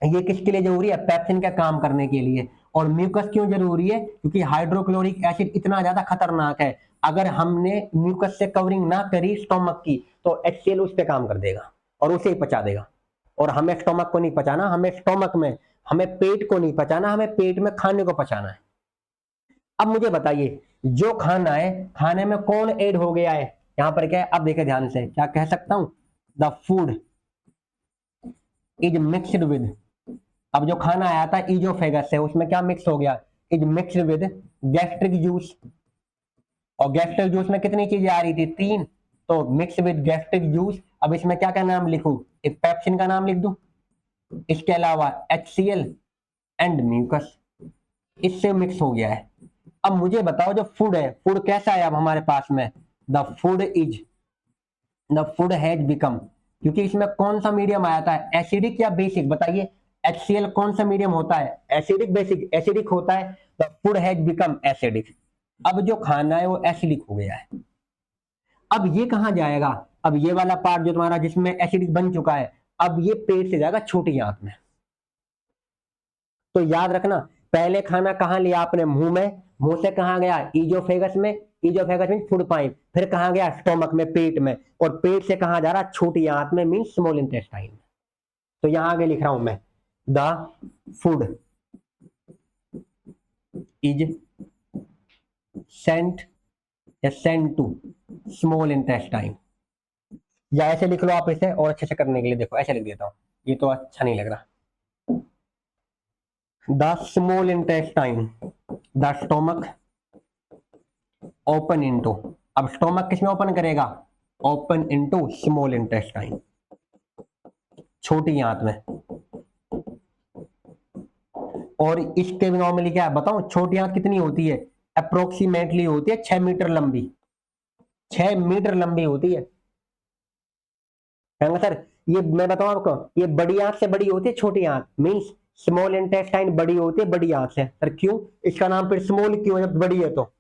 ये किसके लिए जरूरी है, पेप्सिन का काम करने के लिए। और म्यूकस क्यों जरूरी है, क्योंकि हाइड्रोक्लोरिक एसिड इतना ज्यादा खतरनाक है, अगर हमने म्यूकस से कवरिंग ना करी स्टोमक की, तो HCl उस पर काम कर देगा और उसे ही पचा देगा। और हमें स्टोमक को नहीं पचाना, हमें स्टोमक में, हमें पेट को नहीं पचाना, हमें पेट में खाने को पचाना है। अब मुझे बताइए, जो खाना है, खाने में कौन ऐड हो गया है, यहां पर क्या है, अब देखे ध्यान से, क्या कह सकता हूं, the food is mixed with. अब जो खाना आया था इजोफेगस से, उसमें क्या मिक्स हो गया, is mixed with gastric juice. और गैस्ट्रिक जूस में कितनी चीजें आ रही थी, 3। तो मिक्स विद गैस्ट्रिक जूस। अब इसमें क्या क्या नाम लिखूं, एक पेप्सिन का नाम लिख दूं, इसके अलावा HCl एंड म्यूकस, इससे मिक्स हो गया है। अब मुझे बताओ, जो फूड है, फूड कैसा है अब हमारे पास में, द फूड हैज बिकम, क्योंकि इसमें कौन सा मीडियम आया था, एसिडिक या बेसिक बताइए। HCl कौन सा मीडियम होता है, एसिडिक, बेसिक, एसिडिक होता है। The food has become acidic. अब जो खाना है वो एसिडिक हो गया है। अब ये कहां जाएगा, अब ये वाला पार्ट जो तुम्हारा जिसमें एसिडिक बन चुका है, अब ये पेट से जाएगा छोटी आंत में। तो याद रखना, पहले खाना कहां लिया आपने, मुंह में, मुंह से कहां गया, इजोफेगस में, इजोफेगस मीन फूड पाइप, फिर कहां गया, स्टोमक में, पेट में, और पेट से कहां जा रहा, छोटी आंत में, मीन स्मॉल इंटेस्टाइन। तो यहां आगे लिख रहा हूं मैं, द फूड इज सेंट या सेंट टू स्मॉल इंटेस्टाइन, या ऐसे लिख लो आप इसे और अच्छे से करने के लिए। देखो ऐसे लिख देता हूं, ये तो अच्छा नहीं लग रहा। The small intestine, the stomach open into, अब स्टोमक किसमें ओपन करेगा, ओपन इनटू स्मॉल इंटेस्टाइन, छोटी आंत में। और इसके नॉर्मली क्या है बताओ, छोटी आंत कितनी होती है, अप्रोक्सीमेटली होती है 6 मीटर लंबी, 6 मीटर लंबी होती है। सर ये मैं बताऊं आपको, ये बड़ी आंत से बड़ी होती है छोटी आंत, मींस स्मॉल इंटेस्टाइन बड़ी होती है बड़ी आंत से। सर क्यों, इसका नाम फिर स्मॉल क्यों है जब बड़ी है तो।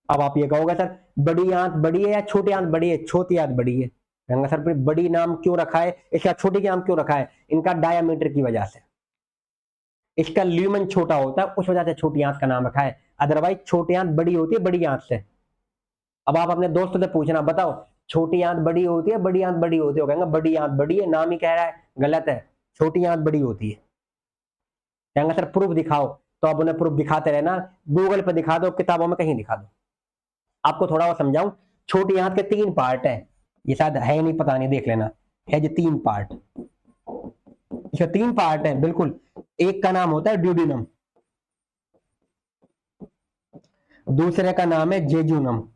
अब आप ये कहोगे सर बड़ी आंत बड़ी है या छोटी आंत बड़ी है, छोटी आंत बड़ी है। कहूंगा सर फिर बड़ी नाम क्यों रखा है, इसका छोटी का नाम क्यों रखा है, इनका डायामीटर की वजह से। इसका ल्यूमन छोटा होता है उस वजह से छोटी आंत का नाम रखा है, अदरवाइज छोटी आंत बड़ी होती है बड़ी आंत से। अब आप अपने दोस्तों से पूछना, बताओ छोटी आंत बड़ी होती है बड़ी आंत बड़ी होती है, कहेंगे बड़ी आंत बड़ी है, नाम ही कह रहा है, गलत है, छोटी आंत बड़ी होती है। कहेंगे सर प्रूफ दिखाओ, तो आप उन्हें प्रूफ दिखाते रहना, गूगल पे दिखा दो, किताबों में कहीं दिखा दो। आपको थोड़ा और समझाऊं, छोटी आंत के 3 पार्ट है, ये शायद है नहीं पता नहीं, देख लेना, है जो 3 पार्ट, इसके 3 पार्ट है बिल्कुल। एक का नाम होता है ड्यूडिनम, दूसरे का नाम है जेजुनम।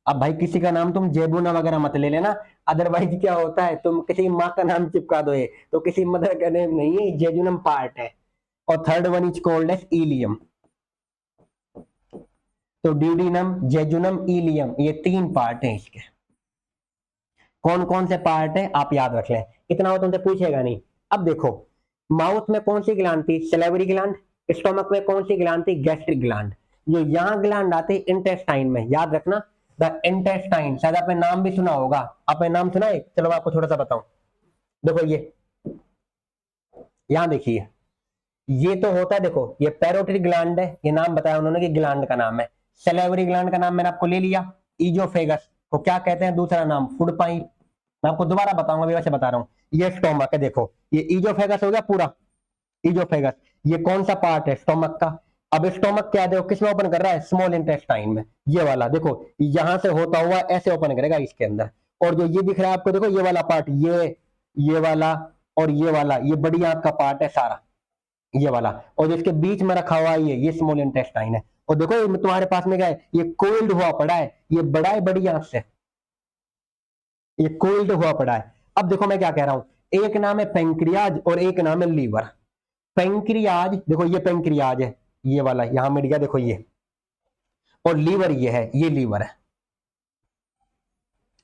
अब भाई किसी का नाम तुम जेबुना वगैरह मत ले लेना, अदरवाइज क्या होता है तुम किसी माँ का नाम चिपका दो, ये तो किसी मदर का नेम नहीं है, जेजुनम पार्ट है। और third one is called as ileum. तो ड्यूडिनम जेजुनम इलियम ये 3 पार्ट हैं इसके। कौन कौन से पार्ट है आप याद रख लें, इतना वो तुमसे पूछेगा नहीं। अब देखो माउथ में कौन सी ग्लैंड थी, सैलिवरी ग्लैंड। स्टोमक में कौन सी ग्लैंड थी, गैस्ट्रिक ग्लैंड। जो यहाँ ग्लैंड आते हैं इंटेस्टाइन में, याद रखना द इंटेस्टाइन, शायद आपने नाम भी सुना होगा, आपने नाम सुना है, चलो मैं आपको थोड़ा सा बताऊं। देखो ये यहां देखिए, ये तो होता है, देखो ये पैरोटिड ग्लैंड है, ये नाम बताया उन्होंने कि ग्लैंड का नाम है। सैलिवरी ग्लैंड का नाम मैंने आपको ले लिया, इजोफेगस को क्या कहते हैं, दूसरा नाम फूड पाइप। मैं आपको दोबारा बताऊंगा, अभी वैसे बता रहा हूँ। ये स्टोमक है, देखो ये इजोफेगस हो गया पूरा, इजोफेगस ये कौन सा पार्ट है, स्टोमक का। अब स्टोमक क्या देखो किसमें ओपन कर रहा है, स्मॉल इंटेस्टाइन में, ये वाला देखो यहां से होता हुआ ऐसे ओपन करेगा इसके अंदर। और जो ये दिख रहा है आपको, देखो ये वाला पार्ट, ये वाला और ये वाला, ये बड़ी आंत का पार्ट है सारा, ये वाला। और जो इसके बीच में रखा हुआ है ये स्मॉल इंटेस्टाइन है। और देखो ये तुम्हारे पास में क्या है, ये कोल्ड हुआ पड़ा है, ये बड़ा है बड़ी आंत से, ये कोल्ड हुआ पड़ा है। अब देखो मैं क्या कह रहा हूं, एक नाम है पेंक्रियाज और एक नाम है लीवर। पेंक्रियाज देखो ये पेंक्रियाज है, ये वाला यहां मिट गया देखो ये, और लीवर ये है, ये लीवर है।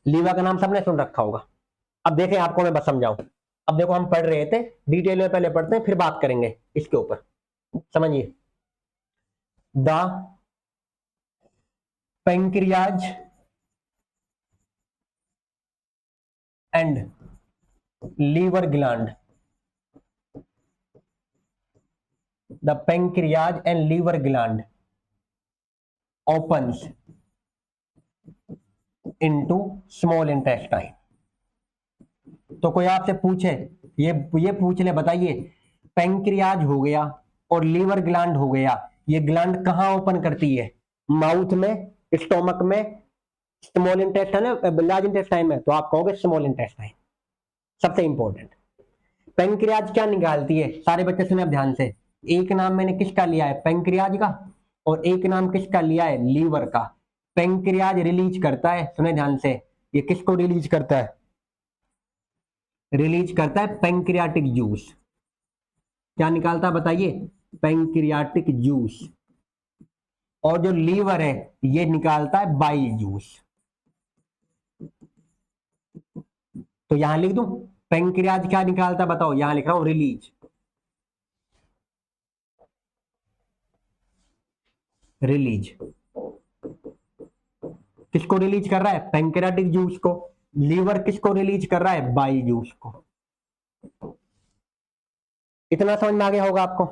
लीवर का नाम सबने सुन रखा होगा। अब देखें आपको मैं बस समझाऊं, अब देखो हम पढ़ रहे थे, डिटेल में पहले पढ़ते हैं फिर बात करेंगे इसके ऊपर, समझिए। The pancreas and liver gland, the pancreas and liver gland opens into small intestine। तो कोई आपसे पूछे, ये पूछ ले, बताइए पेंक्रियाज हो गया और लीवर ग्लैंड हो गया, ये ग्लैंड कहां ओपन करती है, माउथ में, स्टोमक में, स्मॉल इंटेस्टाइन है, लार्ज इंटेस्टाइन में, तो आप कहोगे स्मॉल इंटेस्टाइन। सबसे इंपॉर्टेंट, पेंक्रियाज क्या निकालती है, सारे बच्चे सुने अब ध्यान से। एक नाम मैंने किसका लिया है, पेंक्रियाज का, और एक नाम किसका लिया है, लीवर का। पेंक्रियाज रिलीज करता है, सुने ध्यान से, ये किसको रिलीज करता है, रिलीज करता है पेंक्रियाटिक जूस। क्या निकालता है बताइए, पेंक्रियाटिक जूस। और जो लीवर है ये निकालता है बाइल जूस। तो यहां लिख दूं पेंक्रियाज क्या निकालता है, बताओ, यहां लिख रहा हूं रिलीज, रिलीज किसको रिलीज कर रहा है, पेंक्रियाटिक जूस को। लीवर किसको रिलीज कर रहा है, बाइल जूस को। इतना समझ में आ गया होगा आपको,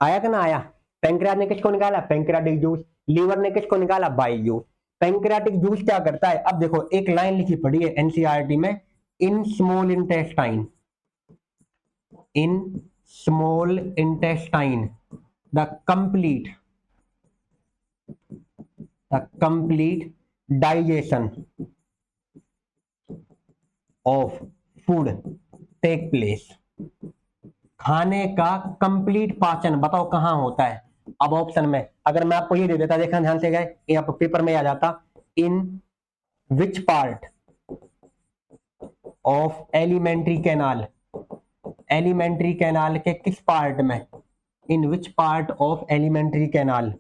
आया कि ना आया। पेंक्रियाज ने किसको निकाला, पेंक्रियाटिक जूस। लीवर ने किसको निकाला, बाइल जूस। पेंक्रियाटिक जूस क्या करता है, अब देखो एक लाइन लिखी पड़ी है एनसीईआरटी में, in small intestine, in small intestine the complete digestion of food take place. खाने का कंप्लीट पाचन बताओ कहां होता है। अब ऑप्शन में अगर मैं आपको ये दे देता, देखना ध्यान से गए, ये आप पेपर में आ जाता, in which part of alimentary canal, alimentary canal के किस पार्ट में, in which part of alimentary canal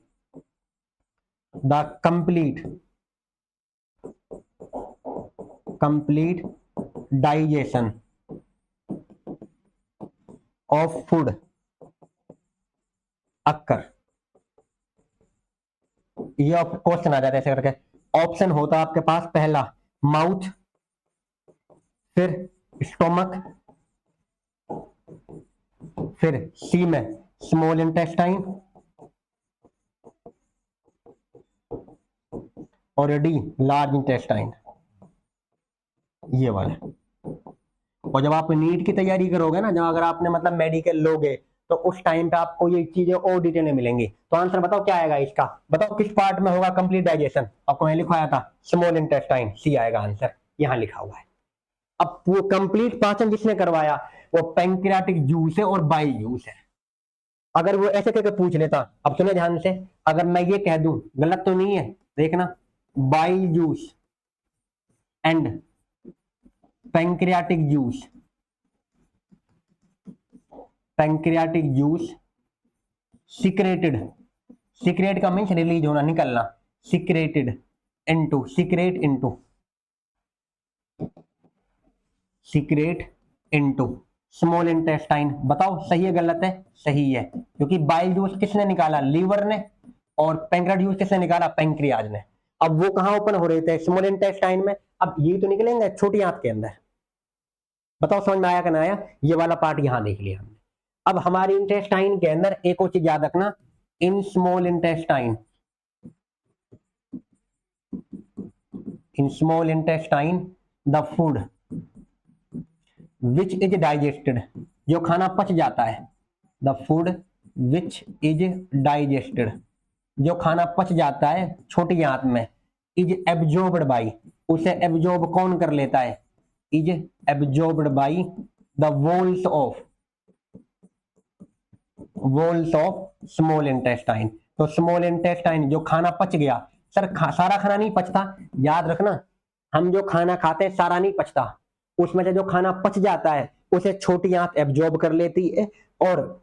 the complete digestion of food occur. ये क्वेश्चन आ जाता है ऐसे करके। ऑप्शन होता है आपके पास, पहला माउथ, फिर स्टोमक, फिर सी में स्मॉल इंटेस्टाइन और डी लार्ज इंटेस्टाइन, ये वाला। और जब आप नीट की तैयारी करोगे ना, जब अगर आपने मतलब मेडिकल लोगे तो उस टाइम पे आपको ये चीजें और डिटेल में मिलेंगी। तो आंसर बताओ क्या आएगा इसका, बताओ किस पार्ट में होगा कंप्लीट डाइजेशन। आपको यहाँ लिखवाया था स्मॉल इंटेस्टाइन, सी आएगा आंसर, यहाँ लिखा हुआ है। अब वो कंप्लीट पाचन जिसने करवाया वो पैंक्रियाटिक जूस है और बाइल जूस है। अगर वो ऐसे करके पूछ लेता, अब सुने ध्यान से, अगर मैं ये कह दूं, गलत तो नहीं है, देखना, bile juice and pancreatic juice, pancreatic juice secreted, secrete का मीन्स रिलीज होना, निकलना, secreted into, secrete into small intestine. बताओ सही है गलत है, सही है, क्योंकि बाइल जूस किसने निकाला, लीवर ने, और पैंक्रियाटिक जूस किसने निकाला, पैंक्रियाज ने। अब वो कहां ओपन हो रहे थे, स्मॉल इंटेस्टाइन में। अब ये तो निकलेंगे छोटी आंत के अंदर। बताओ समझ में आया कि ना आया, ये वाला पार्ट यहां देख लिया हमने। अब हमारी इंटेस्टाइन के अंदर एक और चीज याद रखना, इन small intestine, in small intestine the food which is digested, जो खाना पच जाता है, the food which is digested, जो खाना पच जाता है छोटी आंत में, इज एब्जॉर्ब्ड बाई, उसे एब्जॉर्ब कौन कर लेता है, is absorbed by the walls of small intestine. तो स्मॉल इंटेस्टाइन जो खाना पच गया, सर सारा खाना नहीं पचता, याद रखना, हम जो खाना खाते हैं सारा नहीं पचता, उसमें से जो खाना पच जाता है उसे छोटी आंत एब्जॉर्ब कर लेती है, और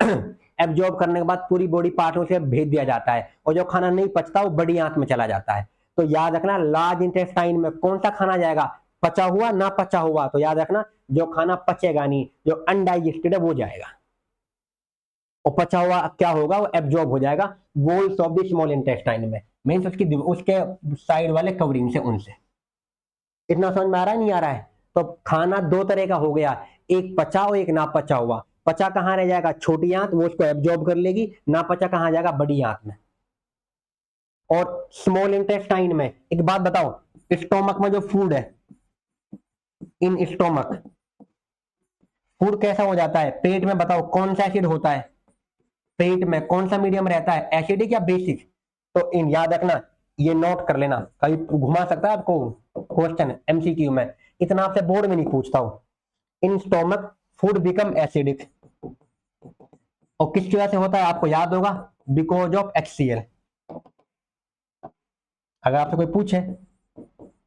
एब्जॉर्ब करने के बाद पूरी बॉडी पार्टों से भेज दिया जाता है, और जो खाना नहीं पचता वो बड़ी आंत में चला जाता है। तो याद रखना, लार्ज इंटेस्टाइन में कौन सा खाना जाएगा, पचा हुआ ना पचा हुआ। तो याद रखना, जो खाना पचेगा नहीं, जो अनडाइजेस्टेड है वो जाएगा, और पचा हुआ क्या होगा, वो एब्जॉर्ब हो जाएगा walls of the small intestine में, मींस उसके साइड वाले कवरिंग से, उनसे। इतना समझ में आ रहा है, नहीं आ रहा है। तो खाना दो तरह का हो गया, एक पचा और एक ना पचा हुआ। पचा कहां रह जाएगा, छोटी आंत, वो उसको एब्जॉर्ब कर लेगी। ना पचा कहां जाएगा, बड़ी आंत में। और स्मॉल इंटेस्टाइन में एक बात बताओ, स्टोमक में जो फूड है, इन स्टोमक फूड कैसा हो जाता है, पेट में बताओ कौन सा एसिड होता है, पेट में कौन सा मीडियम रहता है, एसिडिक या बेसिक। तो इन याद रखना, ये नोट कर लेना, कहीं घुमा सकता है आपको क्वेश्चन एमसीक्यू में, इतना आपसे बोर्ड में नहीं पूछता हूं। In stomach food become acidic, और किसकी वजह से होता है आपको याद होगा, बिकॉज ऑफ HCl। अगर आपसे कोई पूछे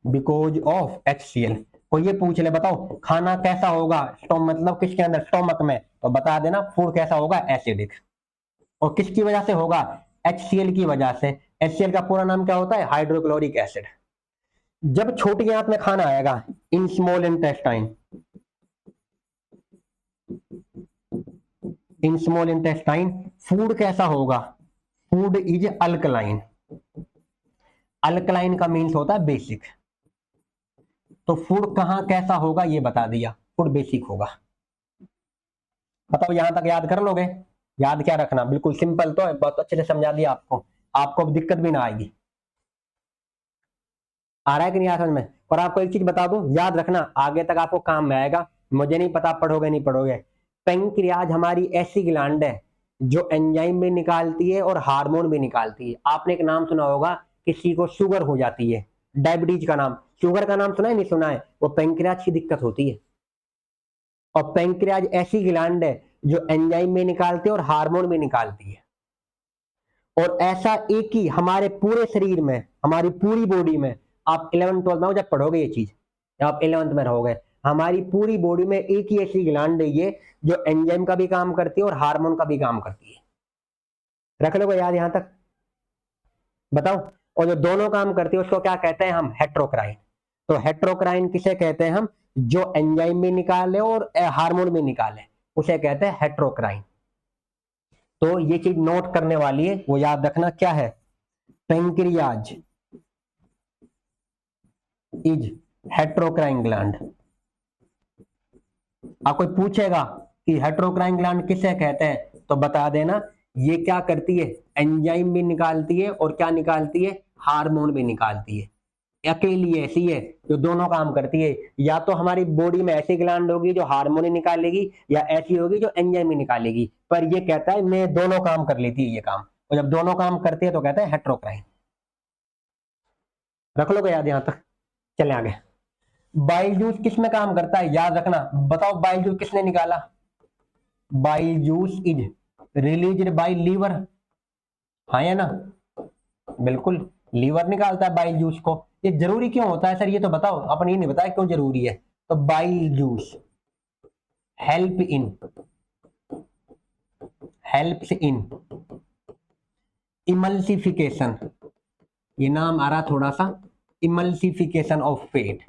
बिकॉज ऑफ HCl, कोई ये पूछ ले बताओ खाना कैसा होगा, मतलब किसके अंदर, स्टोमक में, तो बता देना फूड कैसा होगा, एसिडिक। और किसकी वजह से होगा, HCl की वजह से। HCl का पूरा नाम क्या होता है, हाइड्रोक्लोरिक एसिड। जब छोटी आंत में खाना आएगा, इन small intestine, in small intestine food कैसा होगा, फूड इज अल्कलाइन। अल्कलाइन का मीन्स होता है बेसिक। तो फूड कहां कैसा होगा ये बता दिया, फूड बेसिक होगा। बताओ यहां तक याद कर लोगे, याद क्या रखना, बिल्कुल सिंपल तो है, बहुत अच्छे से समझा दिया आपको, आपको अब दिक्कत भी ना आएगी। आ रहा है कि नहीं आ समझ में। और आपको एक चीज बता दूं, याद रखना, आगे तक आपको काम में आएगा, मुझे नहीं पता पढ़ोगे नहीं पढ़ोगे, पैंक्रियाज हमारी ऐसी ग्लैंड है जो एंजाइम भी निकालती है और हार्मोन भी निकालती है। आपने एक नाम सुना होगा, किसी को शुगर हो जाती है, डायबिटीज का नाम, शुगर का नाम सुना है नहीं सुना है? वो पैंक्रियाज की दिक्कत होती है। और पैंक्रियाज ऐसी ग्लैंड है जो एंजाइम भी निकालती है और हार्मोन भी निकालती है। और ऐसा एक ही हमारे पूरे शरीर में, हमारी पूरी बॉडी में, आप 11th 12th में जब पढ़ोगे ये चीज, जब आप 11th में रहोगे, हमारी पूरी बॉडी में एक ही ऐसी ग्लैंड है ये जो एंजाइम का भी काम करती है और हार्मोन का भी काम करती है। रख लो याद यहां तक, बताओ। और जो दोनों काम करती है उसको क्या कहते हैं हम? हेट्रोक्राइन। तो हेट्रोक्राइन किसे कहते हैं हम? जो एंजाइम भी निकाले और हार्मोन भी निकाले, उसे कहते हैं हेट्रोक्राइन। तो ये चीज नोट करने वाली है, वो याद रखना क्या है? Pancreas is heterocrine gland. आप कोई पूछेगा कि हेट्रोक्राइन ग्लैंड किसे कहते हैं तो बता देना, ये क्या करती है? एंजाइम भी निकालती है और क्या निकालती है? हार्मोन भी निकालती है। अकेली ऐसी है जो दोनों काम करती है। या तो हमारी बॉडी में ऐसी ग्लैंड होगी जो हार्मोन निकालेगी, या ऐसी होगी जो एंजाइम ही निकालेगी। पर ये कहता है मैं दोनों काम कर लेती है ये काम, और जब दोनों काम करती है तो कहते हैं हेट्रोक्राइन। रख लो याद यहां तक, चले आगे। बाइल जूस किस में काम करता है? याद रखना, बताओ बाइल जूस किसने निकाला? Bile juice is released by liver. हाँ या ना? बिल्कुल, लीवर निकालता है बाइल जूस को। ये जरूरी क्यों होता है सर, ये तो बताओ। अपन ये नहीं बताया क्यों जरूरी है। तो bile juice help in helps in emulsification, ये नाम आ रहा थोड़ा सा, इमल्सिफिकेशन ऑफ फैट।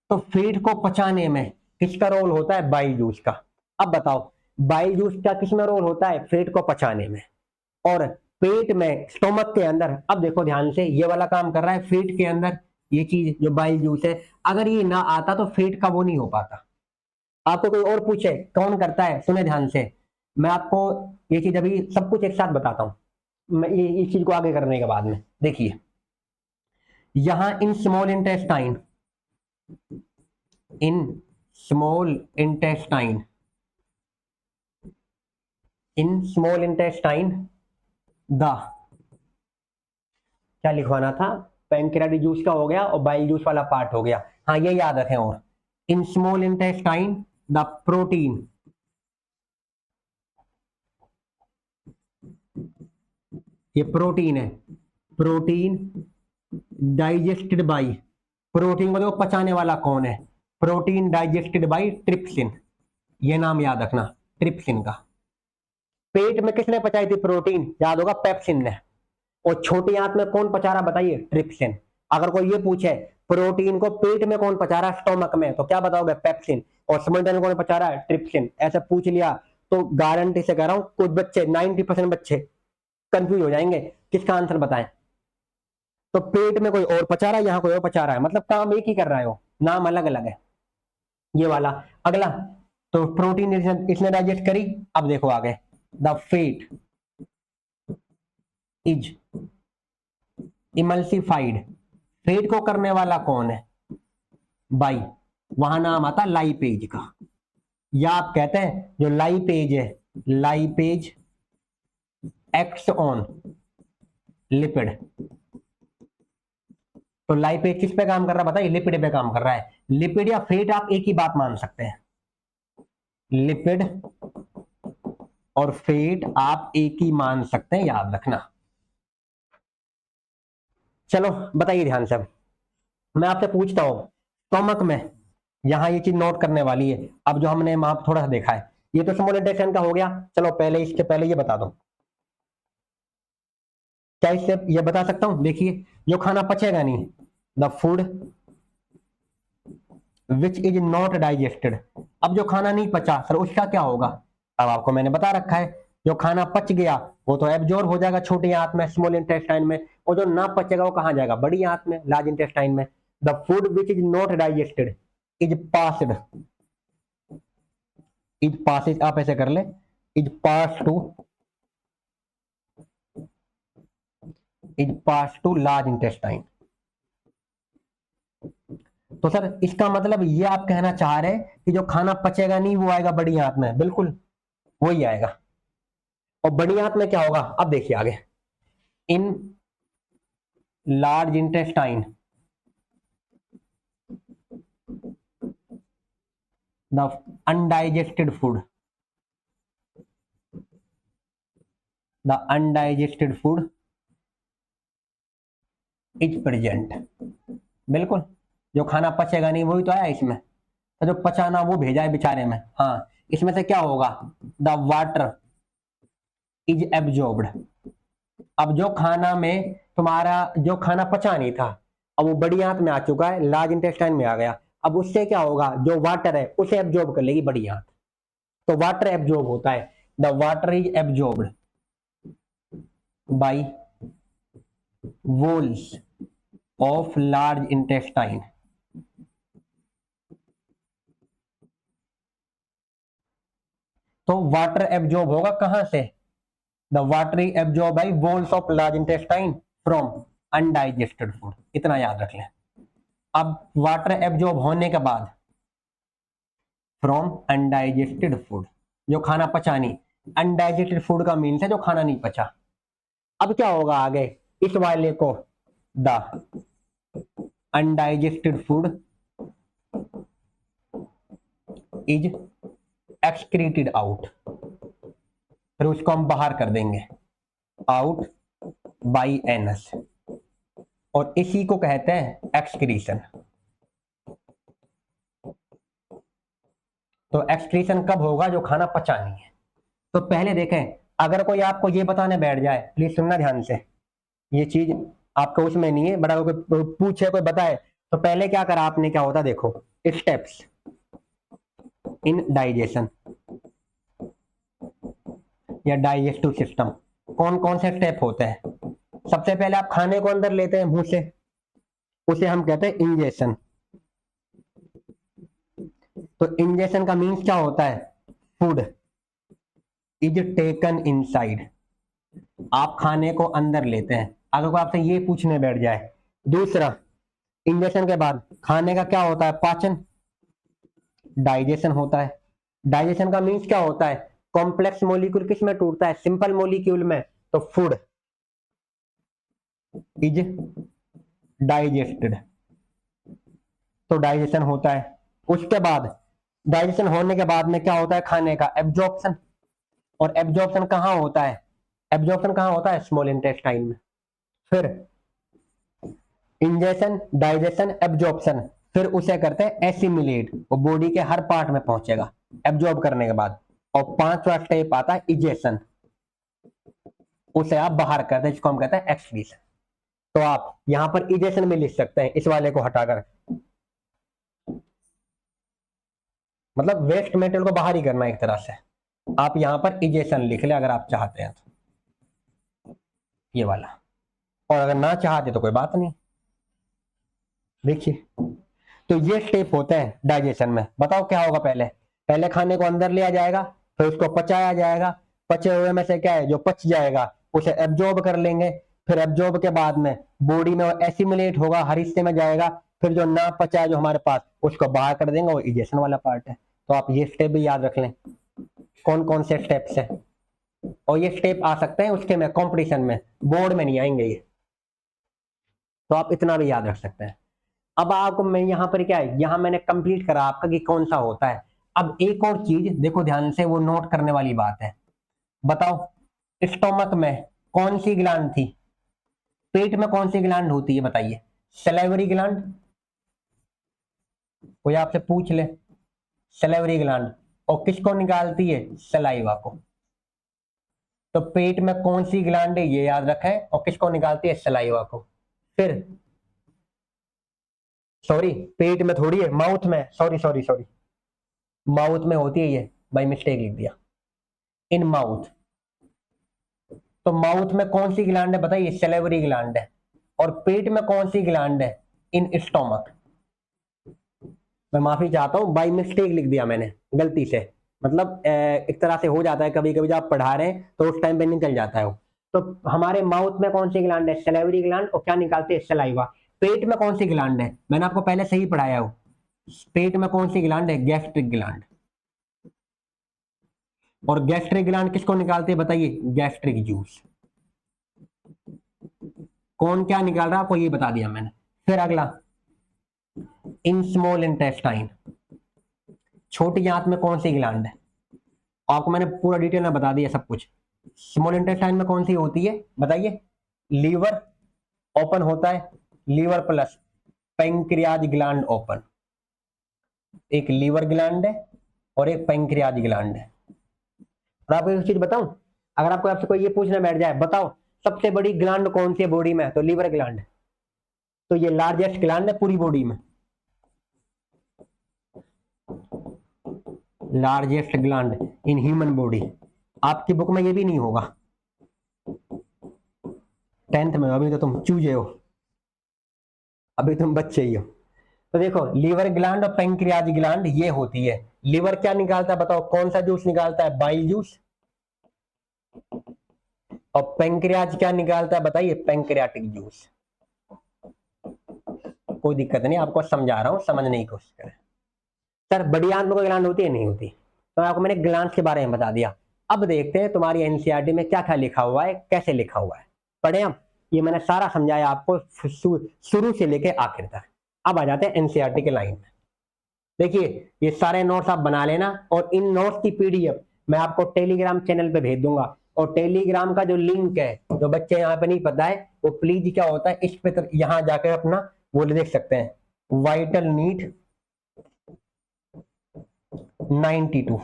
तो फैट को पचाने में किसका रोल होता है? बाइल जूस का। अब बताओ, बाइल जूस का किसमें रोल होता है? फैट को पचाने में। और पेट में, स्टोमक के अंदर, अब देखो ध्यान से, ये वाला काम कर रहा है फैट के अंदर, ये चीज जो बाइल जूस है। अगर ये ना आता तो फैट का वो नहीं हो पाता। आपको कोई और पूछे कौन करता है, सुने ध्यान से, मैं आपको ये चीज अभी सब कुछ एक साथ बताता हूं। मैं ये इस चीज को आगे करने के बाद में देखिए, यहां इन small intestine, in small intestine, in small intestine the, क्या लिखवाना था? पैंक्रियाटिक जूस का हो गया और बाइल जूस वाला पार्ट हो गया। हाँ ये याद रखें। और इन स्मॉल इंटेस्टाइन द प्रोटीन, ये प्रोटीन है, प्रोटीन डाइजेस्टेड बाई, प्रोटीन को देखो पचाने वाला कौन है? प्रोटीन डाइजेस्टेड बाई ट्रिप्सिन, ये नाम याद रखना, ट्रिप्सिन का। पेट में किसने पचाई थी प्रोटीन? याद होगा, पेप्सिन ने। और छोटी आंत में कौन पचा रहा बताइए? ट्रिप्सिन। अगर कोई ये पूछे प्रोटीन को पेट में कौन पचा रहा है स्टोमक में, तो क्या बताओगे? पेप्सिन। और समझदार कौन पचा रहा है? ट्रिप्सिन। ऐसे पूछ लिया तो गारंटी से कह रहा हूं कुछ बच्चे, 90% बच्चे कंफ्यूज हो जाएंगे किसका आंसर बताएं। तो पेट में कोई और पचा रहा है, यहां कोई और पचा रहा है, मतलब काम एक ही कर रहा है, वो नाम अलग अलग है, ये वाला। अगला, तो प्रोटीन इसने डाइजेस्ट करी। अब देखो आगे, the fat is emulsified, fat को करने वाला कौन है? बाई, वहां नाम आता लाइपेज का, या आप कहते हैं जो लाइपेज है, लाइपेज एक्ट्स ऑन लिपिड। तो लाइपेज किस पे काम कर रहा है बताइए? लिपिड पे काम कर रहा है। लिपिड या फैट आप एक ही बात मान सकते हैं, लिपिड और फैट आप एक ही मान सकते हैं, याद रखना। चलो बताइए ध्यान से, अब मैं आपसे पूछता हूं, स्टोमक में, यहां ये चीज नोट करने वाली है। अब जो हमने वहां थोड़ा सा देखा है, ये तो स्मॉल इंटेस्टाइन का हो गया। चलो पहले, इसके पहले ये बता दो, क्या इससे ये बता सकता हूं? देखिए, जो खाना पचेगा नहीं, the food which is not digested. अब जो खाना नहीं पचा सर, उसका क्या होगा? अब आपको मैंने बता रखा है, जो खाना पच गया वो तो एब्जॉर्ब हो जाएगा छोटी आंत में, स्मॉल इंटेस्टाइन में, और जो ना पचेगा वो कहां जाएगा? बड़ी आंत में, लार्ज इंटेस्टाइन में। The food which is not digested is passed, is passes, आप ऐसे कर ले, is pass to, is pass to large intestine. तो सर इसका मतलब ये आप कहना चाह रहे हैं कि जो खाना पचेगा नहीं वो आएगा बड़ी आंत में, बिल्कुल वही आएगा। और बड़ी आंत में क्या होगा, अब देखिए आगे, in large intestine the undigested food, the undigested food is present. बिल्कुल, जो खाना पचेगा नहीं वही तो आया इसमें, तो जो पचाना वो भेजा है बेचारे में। हाँ, इसमें से क्या होगा, द वाटर इज एब्जॉर्ब्ड। अब जो खाना में तुम्हारा जो खाना पचा नहीं था, अब वो बड़ी आंत में आ चुका है, लार्ज इंटेस्टाइन में आ गया, अब उससे क्या होगा, जो वाटर है उसे एब्जॉर्ब कर लेगी बड़ी आंत। तो वाटर एब्जॉर्ब होता है, the water is absorbed bye walls of large intestine. तो वाटर एब्जॉर्ब होगा कहां से, the water is absorb by walls of large intestine from undigested food, इतना याद रख लें। अब वाटर एब्जॉर्ब होने के बाद फ्रॉम अनडाइजेस्टेड फूड, जो खाना पचा नहीं, अनडाइजेस्टेड फूड का मीन्स है जो खाना नहीं पचा। अब क्या होगा आगे, इस वाले को the undigested food is excreted out, फिर उसको हम बाहर कर देंगे आउट बाई एनस, और इसी को कहते हैं एक्सक्रीशन। तो एक्सक्रीशन कब होगा, जो खाना पचा नहीं है। तो पहले देखें, अगर कोई आपको ये बताने बैठ जाए, प्लीज सुनना ध्यान से, ये चीज आपको उसमें नहीं है, बट अगर कोई पूछे कोई बताए तो पहले क्या करा आपने, क्या होता देखो, स्टेप्स इन डाइजेशन या डाइजेस्टिव सिस्टम, कौन कौन से स्टेप होते हैं। सबसे पहले आप खाने को अंदर लेते हैं मुंह से, उसे हम कहते हैं इंजेशन। तो इंजेशन का मीन्स क्या होता है, फूड इज टेकन इनसाइड, आप खाने को अंदर लेते हैं। अगर कोई आपसे ये पूछने बैठ जाए, दूसरा, इंजेशन के बाद खाने का क्या होता है, पाचन, डाइजेशन होता है। डाइजेशन का मीन्स क्या होता है, कॉम्प्लेक्स मॉलिक्यूल किस में टूटता है, सिंपल मॉलिक्यूल में, तो फूड इज डाइजेस्टेड, तो डाइजेशन होता है। उसके बाद डाइजेशन होने के बाद में क्या होता है, खाने का एब्जॉर्प्शन, और एब्जॉर्प्शन कहाँ होता है, एब्जॉर्प्शन कहाँ होता है, स्मॉल इंटेस्टाइन में। फिर इंजेशन, डाइजेशन, एब्जॉर्प्शन, फिर उसे करते हैं एसिमिलेट, वो बॉडी के हर पार्ट में पहुंचेगा एब्जॉर्ब करने के बाद। और पांचवा स्टेप आता है इजेशन, उसे आप बाहर करते हैं, जिसको हम कहते हैं एक्सक्रीशन। तो आप यहां पर इजेशन में लिख सकते हैं, इस वाले को हटाकर, मतलब वेस्ट मटेरियल को बाहर ही करना एक तरह से। आप यहां पर इजेशन लिख ले अगर आप चाहते हैं तो, ये वाला। और अगर ना चाहते तो कोई बात नहीं। देखिए, तो ये स्टेप होते हैं डाइजेशन में। बताओ क्या होगा, पहले पहले खाने को अंदर लिया जाएगा, फिर उसको पचाया जाएगा, पचे हुए में से क्या है, जो पच जाएगा उसे एब्जॉर्ब कर लेंगे, फिर एब्जॉर्ब के बाद में बॉडी में एसिमिलेट होगा, हर हिस्से में जाएगा, फिर जो ना पचा है जो हमारे पास उसको बाहर कर देंगे, वो इजेशन वाला पार्ट है। तो आप ये स्टेप भी याद रख लें, कौन कौन से स्टेप्स है। और ये स्टेप आ सकते हैं उसके में कॉम्पिटिशन में, बोर्ड में नहीं आएंगे ये, तो आप इतना भी याद रख सकते हैं। अब आपको मैं यहाँ पर क्या है, यहाँ मैंने कंप्लीट करा आपका कि कौन सा होता है। अब एक और चीज देखो ध्यान से, वो नोट करने वाली बात है। बताओ, स्टोमक में कौन सी ग्लैंड थी, पेट में कौन सी ग्लैंड होती है बताइए, सैलिवरी ग्लैंड, कोई आपसे पूछ ले, सैलिवरी ग्लैंड, और किसको निकालती है, सलाइवा को। तो पेट में कौन सी ग्लैंड है ये याद रखें, और किसको निकालती है, सलाइवा को। फिर सॉरी, पेट में थोड़ी है, माउथ में, सॉरी सॉरी सॉरी, माउथ में होती है ये, बाई मिस्टेक लिख दिया, इन माउथ। तो माउथ में कौन सी ग्लैंड है बताइए, सैलिवरी ग्लैंड है। और पेट में कौन सी ग्लैंड है, इन स्टोमक। मैं माफी चाहता हूं, बाई मिस्टेक लिख दिया मैंने, गलती से, मतलब एक तरह से हो जाता है कभी कभी, जब आप पढ़ा रहे हैं तो उस टाइम पे निकल जाता है वो। तो हमारे माउथ में कौन सी ग्लैंड है, सैलिवरी ग्लैंड, और क्या निकालते हैं, सलाइवा। पेट में कौन सी ग्लैंड है, मैंने आपको पहले सही पढ़ाया हो, पेट में कौन सी ग्लैंड है, गैस्ट्रिक ग्लैंड। और गैस्ट्रिक ग्लैंड किसको निकालते हैं बताइए, गैस्ट्रिक जूस। कौन क्या निकाल रहा है आपको ये बता दिया मैंने। फिर अगला, इन स्मॉल इंटेस्टाइन, छोटी आंत में कौन सी ग्लैंड है, आपको मैंने पूरा डिटेल में बता दिया सब कुछ। स्मॉल इंटेस्टाइन में कौन सी होती है बताइए, लीवर ओपन होता है, liver plus pancreas gland open, एक लीवर ग्लैंड है और एक पैंक्रियाज ग्लैंड है। और आपको एक चीज बताऊं, अगर आपको आपसे कोई ये पूछना बैठ जाए बताओ सबसे बड़ी ग्लैंड कौन सी है बॉडी में, तो लीवर ग्लैंड, तो ये लार्जेस्ट ग्लैंड है पूरी बॉडी में, largest gland in human body. आपकी बुक में ये भी नहीं होगा, 10th में, अभी तो तुम चूजे हो, अभी तुम बच्चे ही हो। तो देखो लीवर ग्लैंड और पैंक्रियाज ग्लैंड ये होती है। लीवर क्या निकालता है बताओ, कौन सा जूस निकालता है, बाइल जूस। और पैंक्रियाज क्या निकालता है बताइए, पैंक्रियाटिक जूस। कोई दिक्कत नहीं, आपको समझा रहा हूं, समझने की कोशिश करें। सर बड़ी आंत में कोई ग्लैंड होती है, नहीं होती, तो आपको मैंने ग्लैंड के बारे में बता दिया। अब देखते हैं तुम्हारी एनसीईआरटी में क्या क्या लिखा हुआ है, कैसे लिखा हुआ है, पढ़े हम। ये मैंने सारा समझाया आपको शुरू से लेके आखिर तक। अब आ जाते हैं एनसीईआरटी के लाइन में। देखिए ये सारे नोट्स आप बना लेना, और इन नोट्स की पीडीएफ मैं आपको टेलीग्राम चैनल पे भेज दूंगा। और टेलीग्राम का जो लिंक है, जो बच्चे यहाँ पे नहीं पता है, वो प्लीज क्या होता है, इस पे यहाँ जाकर अपना वो देख सकते हैं, वाइटल नीट 92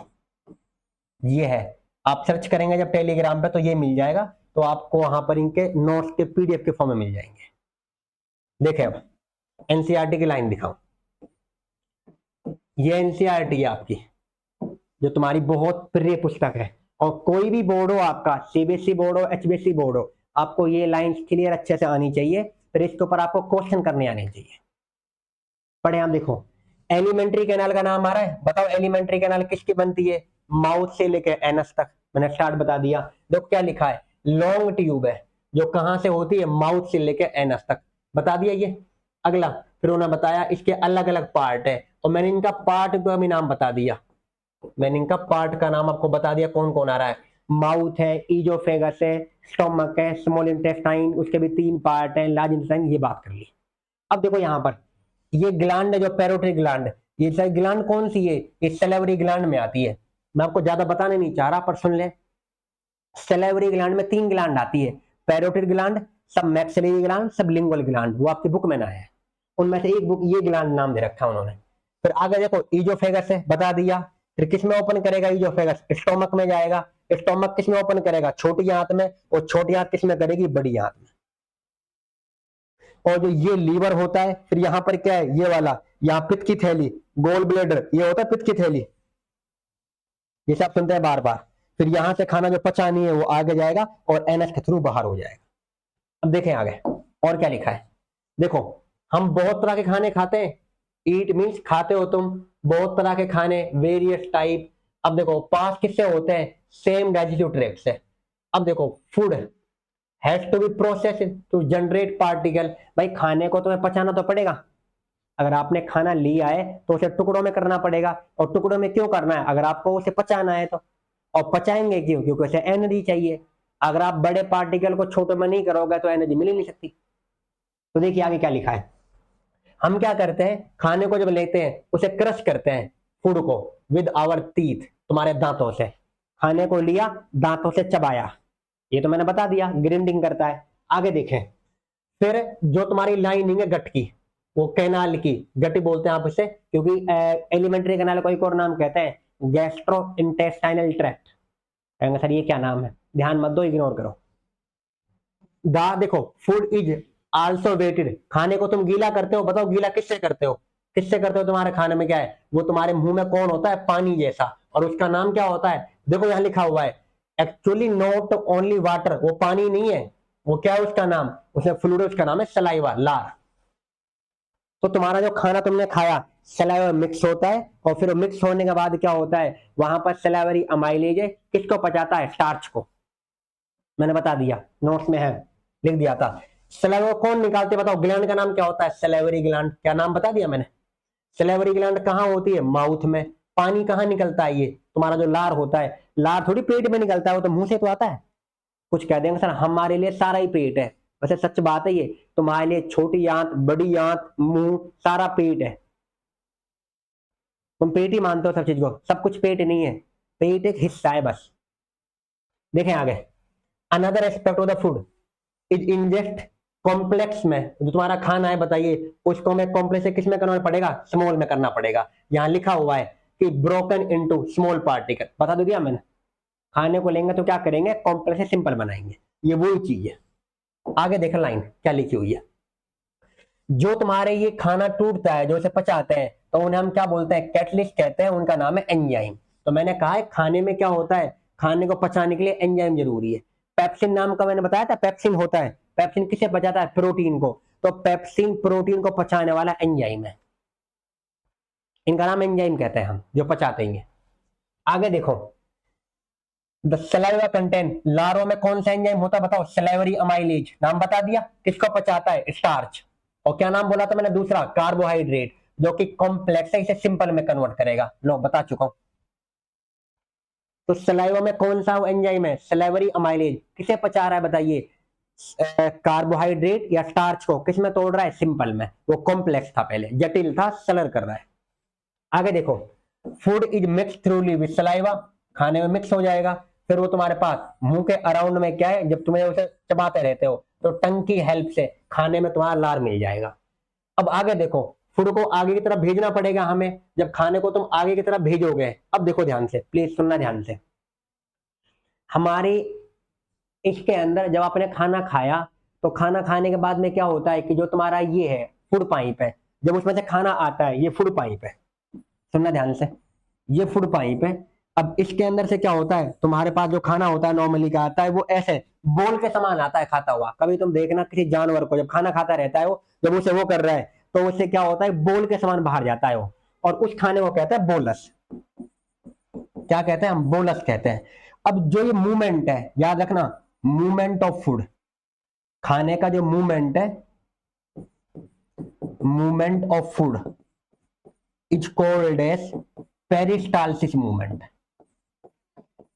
ये है। आप सर्च करेंगे जब टेलीग्राम पे तो ये मिल जाएगा, तो आपको वहां पर इनके नोट्स के पीडीएफ के फॉर्म में मिल जाएंगे। देखें अब एनसीईआरटी की लाइन दिखाऊं, ये एनसीईआरटी है आपकी, जो तुम्हारी बहुत प्रिय पुस्तक है। और कोई भी बोर्ड हो आपका, सीबीएसई बोर्ड हो, एचबीएसई बोर्ड हो, आपको ये लाइंस क्लियर अच्छे से आनी चाहिए, फिर इसके ऊपर आपको क्वेश्चन करने आने चाहिए। पढ़े आप, देखो एलिमेंट्री कैनाल का नाम आ रहा है, बताओ एलिमेंट्री कैनाल किसकी बनती है, माउथ से लेकर एनस तक, मैंने स्टार्ट बता दिया। देखो क्या लिखा है, लॉन्ग ट्यूब है, जो कहां से होती है, माउथ से लेकर एनस तक, बता दिया ये। अगला फिर उन्होंने बताया इसके अलग अलग पार्ट है, और मैंने इनका पार्ट का भी नाम बता दिया, मैंने इनका पार्ट का नाम आपको बता दिया कौन कौन आ रहा है। माउथ है, इजोफेगस है, स्टोमक है, स्मॉल इंटेस्टाइन, उसके भी 3 पार्ट है, लार्ज इंटेस्टाइन, ये बात कर ली। अब देखो यहाँ पर ये ग्लैंड है जो पैरोटरी ग्लैंड, ये सारी ग्लैंड कौन सी है, ये सैलिवरी ग्लैंड में आती है। मैं आपको ज्यादा बताने नहीं चाह रहा, पर सुन ले, सैलिवरी ग्लैंड में 3 ग्लैंड आती है, पैरोटरी ग्लैंड, सब मैक्सिलरी ग्लैंड, सब लिंगुअल ग्लैंड, वो आपकी बुक में ना है, उनमें से एक बुक ये ग्लैंड नाम दे रखा है उन्होंने। फिर आगे देखो इजोफेगस है, बता दिया। फिर किस में ओपन करेगा इजोफेगस, स्टोमक में जाएगा। स्टोमक किस में ओपन करेगा, छोटी आंत में, और छोटी आंत किस में करेगी, बड़ी आंत में। और जो ये लीवर होता है, फिर यहाँ पर क्या है, ये वाला, यहाँ पित्त की थैली, गोल ब्लेडर, ये होता है पित्त की थैली, जैसे आप सुनते हैं बार बार। फिर यहां से खाना जो पचा नहीं है वो आगे जाएगा और एनएस के थ्रू बाहर हो जाएगा। अब देखें आगे और क्या लिखा है, देखो हम बहुत तरह के खाने खाते हैं, ईट मीन्स खाते हो तुम, बहुत तरह के खाने, वेरियस टाइप। अब देखो पास किससे होते हैं, सेम डाइजेस्टिव ट्रैक्ट से। अब देखो food has to be processed to generate particle, भाई खाने को तुम्हें पचाना तो पड़ेगा। अगर आपने खाना लिया है तो उसे टुकड़ों में करना पड़ेगा, और टुकड़ों में क्यों करना है, अगर आपको उसे पचाना है तो। और पचाएंगे क्यों, क्योंकि उसे एनर्जी चाहिए। अगर आप बड़े पार्टिकल को छोटे में नहीं करोगे तो एनर्जी मिल ही नहीं सकती। तो देखिए आगे क्या लिखा है, हम क्या करते हैं, खाने को जब लेते हैं उसे क्रश करते हैं, फूड को, विद आवर टीथ, तुम्हारे दांतों से। खाने को लिया, दांतों से चबाया, ये तो मैंने बता दिया, ग्राइंडिंग करता है। आगे देखें, फिर जो तुम्हारी लाइनिंग है गट की, वो कैनाल की, गटी बोलते हैं आप इसे, क्योंकि एलिमेंट्री कैनाल को एक और नाम कहते हैं गैस्ट्रो इंटेस्टाइनल ट्रैक्ट। कहेंगे सर ये क्या नाम है, ध्यान मत दो, इग्नोर करो। दा देखो फूड इज आल्सो वेटेड, खाने को तुम गीला करते हो, बताओ गीला किससे करते हो, किससे करते हो, तुम्हारे खाने में क्या है, वो तुम्हारे मुंह में कौन होता है, पानी जैसा, और उसका नाम क्या होता है, देखो यहां लिखा हुआ है, एक्चुअली नॉट ओनली वाटर, वो पानी नहीं है, वो क्या है उसका नाम, उसमें फ्लूइड, उसका नाम है सलाइवा, लार। तो तुम्हारा जो खाना तुमने खाया, सलाइवा मिक्स होता है, और फिर मिक्स होने के बाद क्या होता है, वहां पर सलाइवरी अमाइलेज किसको पचाता है, स्टार्च को। मैंने बता दिया, नोट्स में है, लिख दिया था। सलाइवा कौन निकालते हैं बताओ? ग्लैंड का नाम क्या होता है? Salivary gland. क्या नाम बता दिया मैंने? सलाइवरी ग्लैंड कहाँ होती है? माउथ में। पानी कहाँ निकलता है? ये तुम्हारा जो लार होता है, लार थोड़ी पेट में निकलता है, वो तो मुंह से तो आता है। कुछ कह देंगे सर हमारे लिए सारा ही पेट है, वैसे सच बात है ये। तुम्हारे लिए छोटी आंत, बड़ी आंत, मुंह, सारा पेट है। तुम पेट ही मानते हो सब चीज को, सब कुछ पेट नहीं है, पेट एक हिस्सा है बस। देखें आगे, another aspect of the food is ingest complex में। जो तुम्हारा खाना है बताइए, उसको मैं कॉम्प्लेक्स से किस में करना पड़ेगा? स्मॉल में करना पड़ेगा। यहाँ लिखा हुआ है कि ब्रोकन इनटू स्मॉल पार्टिकल। बता दो दिया मैंने। खाने को लेंगे तो क्या करेंगे? कॉम्प्लेक्स से सिंपल बनाएंगे। ये वही चीज है। आगे देखा लाइन क्या लिखी हुई है। जो तुम्हारे ये खाना टूटता है, जो इसे पचाते हैं, तो उन्हें हम क्या बोलते हैं? कैटलिस्ट कहते हैं। उनका नाम है एंजाइम। तो मैंने कहा है खाने में क्या होता है? खाने को पचाने के लिए एंजाइम जरूरी है। पेप्सिन नाम का मैंने बताया था, पेप्सिन होता है। पेप्सिन किसे पचाता है? प्रोटीन को। तो पेप्सिन प्रोटीन को पचाने वाला एंजाइम है। इनका नाम एंजाइम कहते हैं हम, जो पचाते हैं। आगे देखो, द सलाइवा कंटेंट, लारों में कौन सा एंजाइम होता है बताओ? Salivary amylase. नाम बता दिया। किसको पचाता है? स्टार्च। और क्या नाम बोला था मैंने दूसरा? कार्बोहाइड्रेट, जो कि कॉम्प्लेक्स है, इसे सिंपल में कन्वर्ट करेगा। लो बता चुका हूं। तो सलाइवा में कौन सा एंजाइम है? Salivary amylase. किसे पचा रहा है बताइए? कार्बोहाइड्रेट या स्टार्च को। किस में तोड़ रहा है? सिंपल में। वो कॉम्प्लेक्स था पहले, जटिल था, सरल कर रहा है। आगे देखो, food is mix थ्रूली with saliva, खाने में मिक्स हो जाएगा। फिर वो तुम्हारे पास मुंह के अराउंड में क्या है? जब तुम्हें उसे चबाते रहते हो तो टंग की हेल्प से खाने में तुम्हारा लार मिल जाएगा। अब आगे देखो, फूड को आगे की तरफ भेजना पड़ेगा हमें। जब खाने को तुम आगे की तरफ भेजोगे, अब देखो ध्यान से, प्लीज सुनना ध्यान से। हमारे इसके अंदर जब आपने खाना खाया, तो खाना खाने के बाद में क्या होता है कि जो तुम्हारा ये है फूड पाइप है, जब उसमें से खाना आता है, ये फूड पाइप है। सुनना ध्यान से, ये फूड पाइप है। अब इसके अंदर से क्या होता है? तुम्हारे पास जो खाना होता है नॉर्मली क्या आता है? वो ऐसे बोल के समान आता है खाता हुआ। कभी तुम देखना किसी जानवर को, जब खाना खाता रहता है वो, जब उसे वो कर रहा है, तो उससे क्या होता है? बोल के समान बाहर जाता है वो। और उस खाने को कहते हैं बोलस। क्या कहते हैं हम? बोलस कहते हैं। अब जो ये मूवमेंट है, याद रखना, मूवमेंट ऑफ फूड, खाने का जो मूवमेंट है, movement of food is called as peristalsis movement.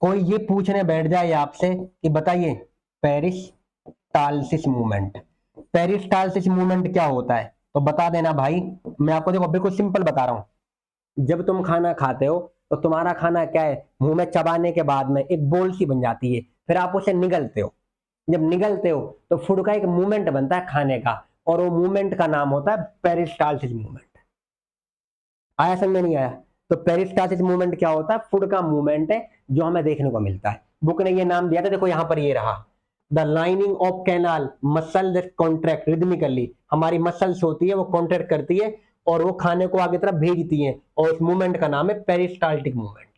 कोई ये पूछने बैठ जाए आपसे कि बताइए पेरिस्टालसिस मूवमेंट, पेरिस्टालसिस मूवमेंट क्या होता है, तो बता देना भाई। मैं आपको देखो बिल्कुल सिंपल बता रहा हूं। जब तुम खाना खाते हो तो तुम्हारा खाना क्या है? मुंह में चबाने के बाद में एक बोल सी बन जाती है, फिर आप उसे निगलते हो। जब निगलते हो तो फूड का एक मूवमेंट बनता है खाने का, और वो मूवमेंट का नाम होता है पेरिस्टालसिस मूवमेंट। आया समझ में? नहीं आया? तो पेरिस्टालसिस मूवमेंट क्या होता है? फूड का मूवमेंट है जो हमें देखने को मिलता है। बुक ने ये नाम दिया था, देखो यहां पर ये रहा, the lining of canal muscle that contract rhythmically. हमारी मसल्स होती है, वो कॉन्ट्रैक्ट करती है और वो खाने को आगे तरफ भेजती है, और उस मूवमेंट का नाम है पेरिस्टाल्टिक मूवमेंट।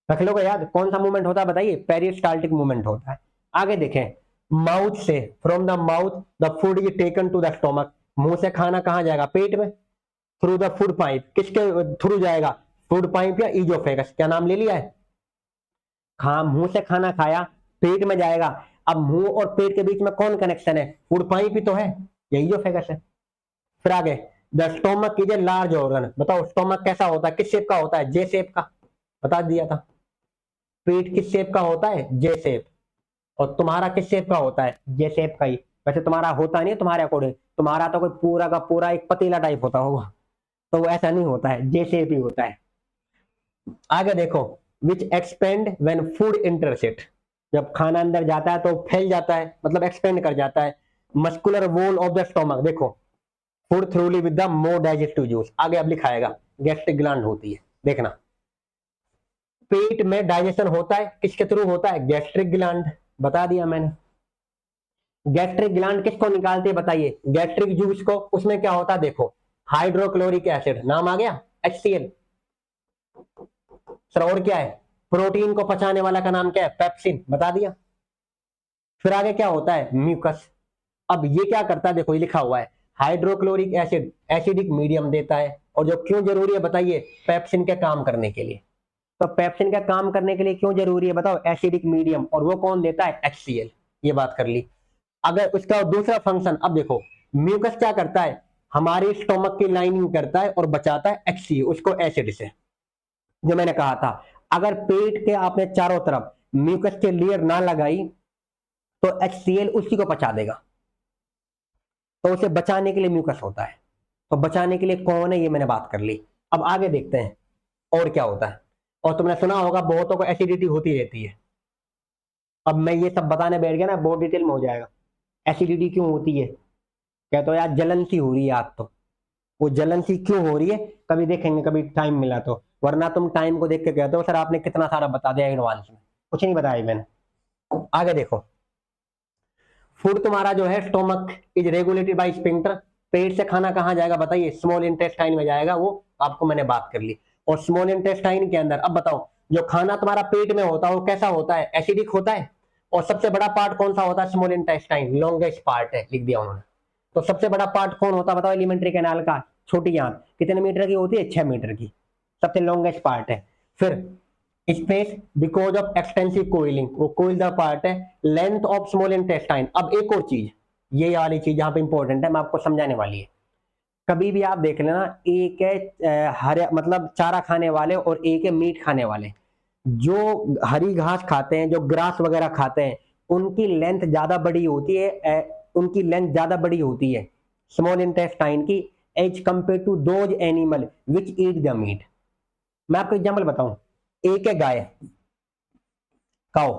रख लो याद, कौन सा मूवमेंट होता है बताइए? पेरिस्टाल्टिक मूवमेंट होता है। आगे देखें, माउथ से, from the mouth the food is taken to the stomach. मुंह से खाना कहां जाएगा? पेट में। थ्रू द फूड पाइप, किसके थ्रू जाएगा? फूड पाइप या इजोफेगस। क्या नाम ले लिया है? हाँ, मुंह से खाना खाया, पेट में जाएगा। अब मुंह और पेट के बीच में कौन कनेक्शन है? फूड पाइप ही तो है, ये इजोफेगस है। फिर आगे, the stomach is a large organ. बताओ स्टोमक कैसा होता है? किस शेप का होता है? जे शेप का। बता दिया था। पेट किस शेप का होता है? जे शेप। और तुम्हारा किस शेप का होता है? जे शेप का ही। वैसे तुम्हारा होता नहीं है तुम्हारे अकॉर्डिंग, तुम्हारा तो कोई पूरा का पूरा एक पतीला टाइप होता होगा, तो वो ऐसा नहीं होता है, जे शेप ही होता है। आगे देखो, which expand when food enters it. जब खाना अंदर जाता है तो फैल जाता है, मतलब एक्सपेंड कर जाता है। Muscular wall of the stomach, देखो food thoroughly with the more digestive juice. आगे अब लिखाएगा गैस्ट्रिक ग्लैंड होती है, देखना। पेट में डाइजेशन होता है, किसके थ्रू होता है? Gastric gland. बता दिया मैंने। गैस्ट्रिक ग्लैंड किसको निकालती है बताइए? गैस्ट्रिक जूस को। उसमें क्या होता है देखो, हाइड्रोक्लोरिक एसिड, नाम आ गया, HCl। सर और क्या है? प्रोटीन को पचाने वाला का नाम क्या है? पेप्सिन। बता दिया। फिर आगे क्या होता है? म्यूकस। अब ये क्या करता है? देखो ये लिखा हुआ है, हाइड्रोक्लोरिक एसिड एसिडिक मीडियम देता है। और जो क्यों जरूरी है बताइए? पेप्सिन के काम करने के लिए। तो पेप्सिन का काम करने के लिए क्यों जरूरी है बताओ? Acidic medium. और वो कौन देता है? HCl। ये बात कर ली। अगर उसका दूसरा फंक्शन, अब देखो म्यूकस क्या करता है, हमारी स्टोमक की लाइनिंग करता है और बचाता है HCl उसको एसिड से। जो मैंने कहा था, अगर पेट के आपने चारों तरफ म्यूकस के लेयर ना लगाई तो HCl उसी को पचा देगा। तो उसे बचाने के लिए म्यूकस होता है। तो बचाने के लिए कौन है, ये मैंने बात कर ली। अब आगे देखते हैं और क्या होता है। और तुमने सुना होगा बहुतों को एसिडिटी होती रहती है। अब मैं ये सब बताने बैठ गया ना, बहुत डिटेल में हो जाएगा। एसिडिटी क्यों होती है, क्या तो यार जलन सी हो रही है आज तो। वो जलन सी क्यों हो रही है कभी देखेंगे, कभी टाइम मिला तो, वरना तुम टाइम को देख के कहते हो सर आपने कितना सारा बता दिया एडवांस में। कुछ नहीं बताया मैंने। आगे देखो, फूड तुम्हारा जो है stomach is regulated by sphincter. पेट से खाना कहाँ जाएगा बताइए, स्मॉल इंटेस्टाइन में जाएगा, वो आपको मैंने बात कर ली। और स्मॉल इंटेस्टाइन के अंदर अब बताओ, जो खाना तुम्हारा पेट में होता है वो कैसा होता है, एसिडिक होता है। और सबसे बड़ा पार्ट कौन सा होता है, स्मॉल इंटेस्टाइन लॉन्गेस्ट पार्ट है, लिख दिया उन्होंने। तो सबसे बड़ा पार्ट कौन होता है बताओ, एलिमेंट्री कैनाल का, छोटी आंत कितने मीटर की होती है, 6 मीटर की, सबसे लॉन्गेस्ट पार्ट है। फिर space because of extensive coiling, वो कोइल द पार्ट है। Length of small intestine. अब एक और चीज, ये वाली चीज यहाँ पे इंपॉर्टेंट है, मैं आपको समझाने वाली है। कभी भी आप देख लेना, एक है हरे मतलब चारा खाने वाले और एक है मीट खाने वाले। जो हरी घास खाते हैं, जो ग्रास वगैरह खाते हैं, उनकी लेंथ ज्यादा बड़ी होती है, उनकी लेंथ ज्यादा बड़ी होती है स्मॉल इंटेस्टाइन की, as compare to those animal which eat the meat. मैं आपको एग्जाम्पल बताऊं, एक है गाय काउ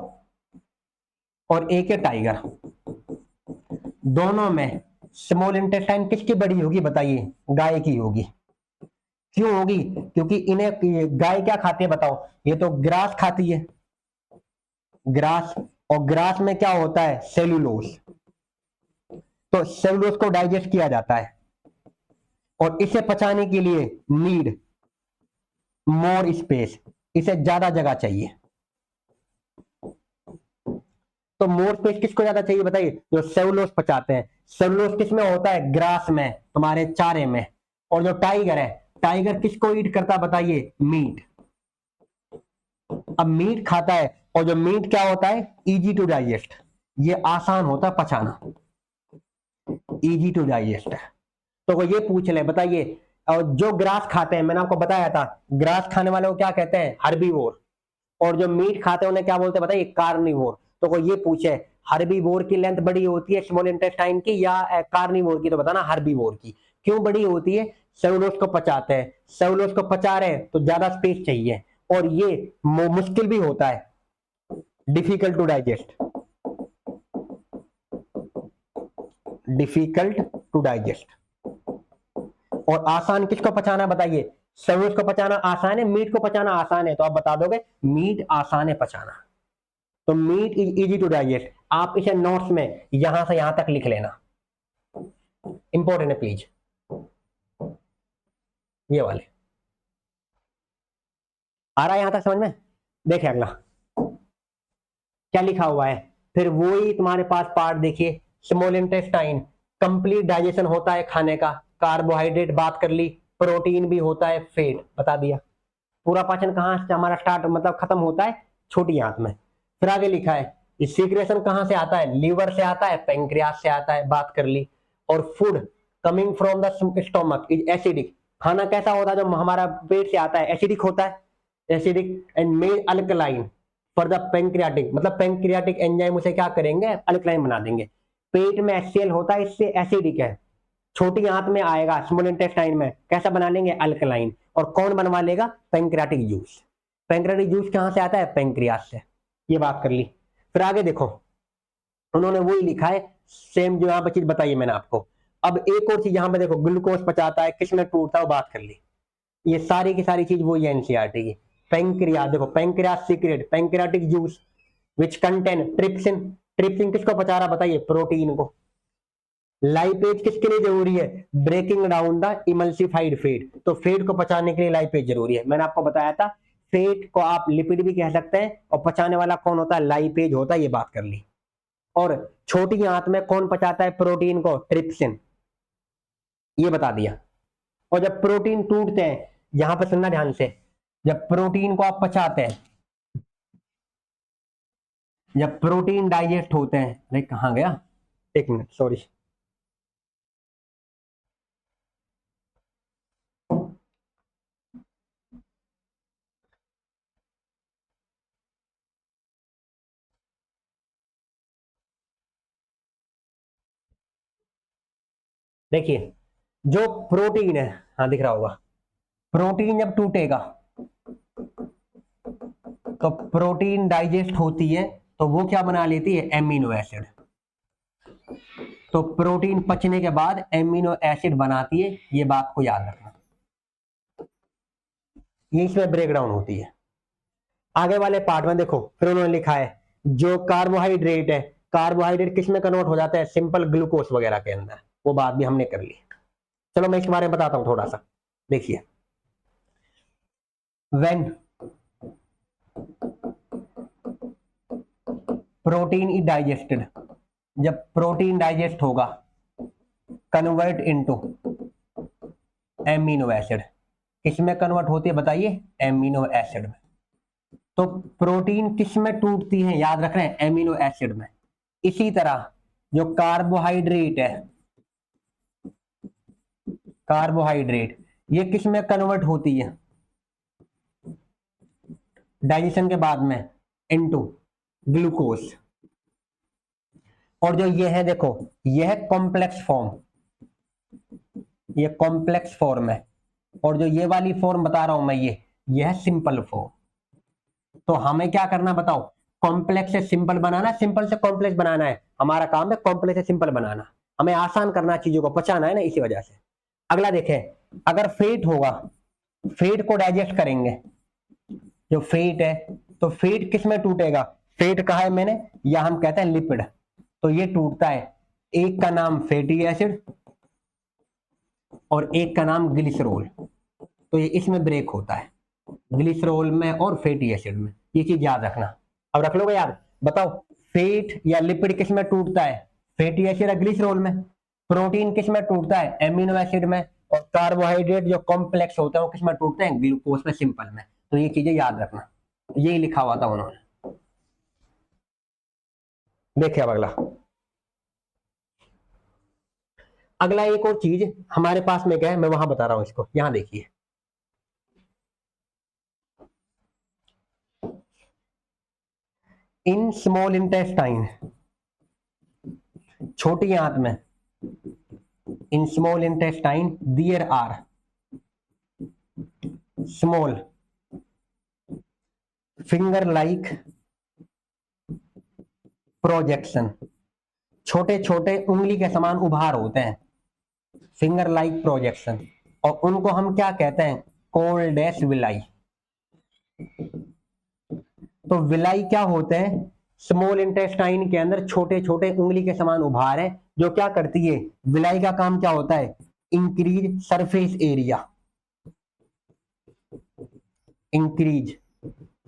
और एक है टाइगर, दोनों में स्मॉल इंटेस्टाइन किसकी बड़ी होगी बताइए, गाय की होगी। क्यों होगी, क्योंकि इन्हें गाय क्या खाती है बताओ, ये तो ग्रास खाती है, ग्रास। और ग्रास में क्या होता है, सेल्यूलोज। तो सेल्यूलोज को डाइजेस्ट किया जाता है और इसे पचाने के लिए नीड मोर स्पेस, इसे ज्यादा जगह चाहिए। तो मोर स्पेस किसको ज्यादा चाहिए बताइए, जो सेल्यूलोज पचाते हैं। सेल्यूलोज किस में होता है, ग्रास में, तुम्हारे चारे में। और जो टाइगर है, टाइगर किसको ईट करता है बताइए, मीट। अब मीट खाता है, और जो मीट क्या होता है, इजी टू डाइजेस्ट, ये आसान होता है पचाना, इजी टू डाइजेस्ट है। तो वो ये पूछ ले बताइए, और जो ग्रास खाते हैं, मैंने आपको बताया था ग्रास खाने वाले को क्या कहते हैं, हर्बीवोर। और जो मीट खाते हैं उन्हें क्या बोलते हैं बताइए, कार्निवोर। तो कोई ये पूछे हर्बीवोर की लेंथ बड़ी होती है स्मॉल इंटेस्टाइन की या कार्निवोर की, तो बताना हर्बीवोर की। क्यों बड़ी होती है, सेलुलोज को पचाते हैं, सेलुलोज को पचा रहे हैं तो ज्यादा स्पेस चाहिए, और ये मुश्किल भी होता है, difficult to digest, difficult to digest. और आसान किसको पचाना है बताइए, सेलुलोज को पचाना आसान है, मीट को पचाना आसान है। तो आप बता दोगे मीट आसान है पचाना। तो meat is easy to digest. आप इसे नोट्स में यहां से यहां तक लिख लेना, इंपॉर्टेंट है प्लीज, ये वाले। आ रहा है यहां तक समझ में। देखिए अगला क्या लिखा हुआ है, फिर वही तुम्हारे पास पार्ट देखिए, स्मॉल इंटेस्टाइन, कंप्लीट डाइजेशन होता है खाने का, कार्बोहाइड्रेट बात कर ली, प्रोटीन भी होता है, फैट बता दिया। पूरा पाचन कहां से हमारा स्टार्ट मतलब खत्म होता है, छोटी आंत में। फिर आगे लिखा है सीक्रेशन कहां से आता है, लीवर से आता है, पेंक्रियास से आता है, बात कर ली। और food coming from the stomach is acidic. खाना कैसा होता है, जो हमारा पेट से आता है एसिडिक होता है, acidic and made alkaline for the pancreatic, मतलब पेंक्रियाटिक एंजाइम उसे क्या करेंगे, अल्कलाइन बना देंगे। पेट में HCl होता है, इससे एसिडिक है, छोटी आंत में आएगा स्मॉल इंटेस्टाइन में, कैसा बना लेंगे, अल्कलाइन। और कौन बनवा लेगा, पेंक्रियाटिक जूस। पेंक्रियाटिक जूस कहां से आता है, पेंक्रियास से। ये बात कर ली। फिर आगे देखो, उन्होंने वही लिखा है सेम जो यहाँ पे चीज बताई मैंने आपको। अब एक और चीज यहाँ पे देखो, ग्लूकोज पचाता है, किसमें टूटता है, वो बात कर ली। ये सारी की सारी चीज वही है एनसीईआरटी की। पेंक्रियास देखो, pancreas secret pancreatic juice which contain trypsin. Trypsin किसको पचा रहा बताइए, प्रोटीन को। लाइपेज किसके लिए जरूरी है, breaking down the emulsified fat. तो फैट को पचाने के लिए लाइपेज जरूरी है, मैंने आपको बताया था। फैट को आप लिपिड भी कह सकते हैं, और पचाने वाला कौन होता है, लाइपेज होता है, ये बात कर ली। और छोटी आंत में कौन पचाता है प्रोटीन को, ट्रिप्सिन, ये बता दिया। और जब प्रोटीन टूटते हैं, यहां पर सुनना ध्यान से, जब प्रोटीन को आप पचाते हैं जब प्रोटीन डाइजेस्ट होते हैं, अरे कहाँ गया, एक मिनट सॉरी, देखिए जो प्रोटीन है, हाँ दिख रहा होगा, प्रोटीन जब टूटेगा तो प्रोटीन डाइजेस्ट होती है तो वो क्या बना लेती है, एमिनो एसिड। तो प्रोटीन पचने के बाद एमिनो एसिड बनाती है, ये बात को याद रखना, ये इसमें ब्रेकडाउन होती है। आगे वाले पार्ट में देखो फिर उन्होंने लिखा है जो कार्बोहाइड्रेट है, कार्बोहाइड्रेट किस में कन्वर्ट हो जाता है, सिंपल ग्लूकोज वगैरह के अंदर, वो बात भी हमने कर ली। चलो मैं इसके बारे में बताता हूं थोड़ा सा, देखिए व्हेन प्रोटीन इज डाइजेस्टेड, जब प्रोटीन डाइजेस्ट होगा, कन्वर्ट इनटू एमिनो एसिड, किस में कन्वर्ट होती है बताइए, एमिनो एसिड में। तो प्रोटीन किस में टूटती है, याद रख रहे हैं, एमिनो एसिड में। इसी तरह जो कार्बोहाइड्रेट है, कार्बोहाइड्रेट ये किस में कन्वर्ट होती है डाइजेशन के बाद में, इनटू ग्लूकोज। और जो ये है देखो, ये है कॉम्प्लेक्स फॉर्म, ये कॉम्प्लेक्स फॉर्म है, और जो ये वाली फॉर्म बता रहा हूं मैं, ये है सिंपल फॉर्म। तो हमें क्या करना बताओ, कॉम्प्लेक्स से सिंपल बनाना, सिंपल से कॉम्प्लेक्स बनाना है, हमारा काम है कॉम्प्लेक्स से सिंपल बनाना, हमें आसान करना, चीजों को पचाना है ना, इसी वजह से। अगला देखें, अगर फैट होगा, फैट को डाइजेस्ट करेंगे, जो फैट है तो फैट किस में टूटेगा, फैट कहा है मैंने, या हम कहते हैं लिपिड, तो ये टूटता है, एक का नाम फैटी एसिड और एक का नाम ग्लिसरॉल, तो ये इसमें ब्रेक होता है, ग्लिसरॉल में और फैटी एसिड में, ये चीज याद रखना। अब रख लोगे याद, बताओ फैट या लिपिड किस में टूटता है, फैटी एसिड या ग्लिसरॉल में, प्रोटीन किस में टूटता है, एमिनो एसिड में, और कार्बोहाइड्रेट जो कॉम्प्लेक्स होता है वो किस में टूटते हैं, ग्लूकोज में, सिंपल में। तो ये चीजें याद रखना, यही लिखा हुआ था उन्होंने। देखिए अब अगला, अगला एक और चीज हमारे पास में क्या है, मैं वहां बता रहा हूं इसको, यहां देखिए, इन स्मॉल इंटेस्टाइन, छोटी आंत में, in small intestine there are small finger like projection, छोटे छोटे उंगली के समान उभार होते हैं, फिंगर लाइक प्रोजेक्शन, और उनको हम क्या कहते हैं, कोल्डेस विलाई। तो विलाई क्या होते हैं, स्मॉल इंटेस्टाइन के अंदर छोटे छोटे उंगली के समान उभार है, जो क्या करती है, विलाई का काम क्या होता है, increase surface area, increase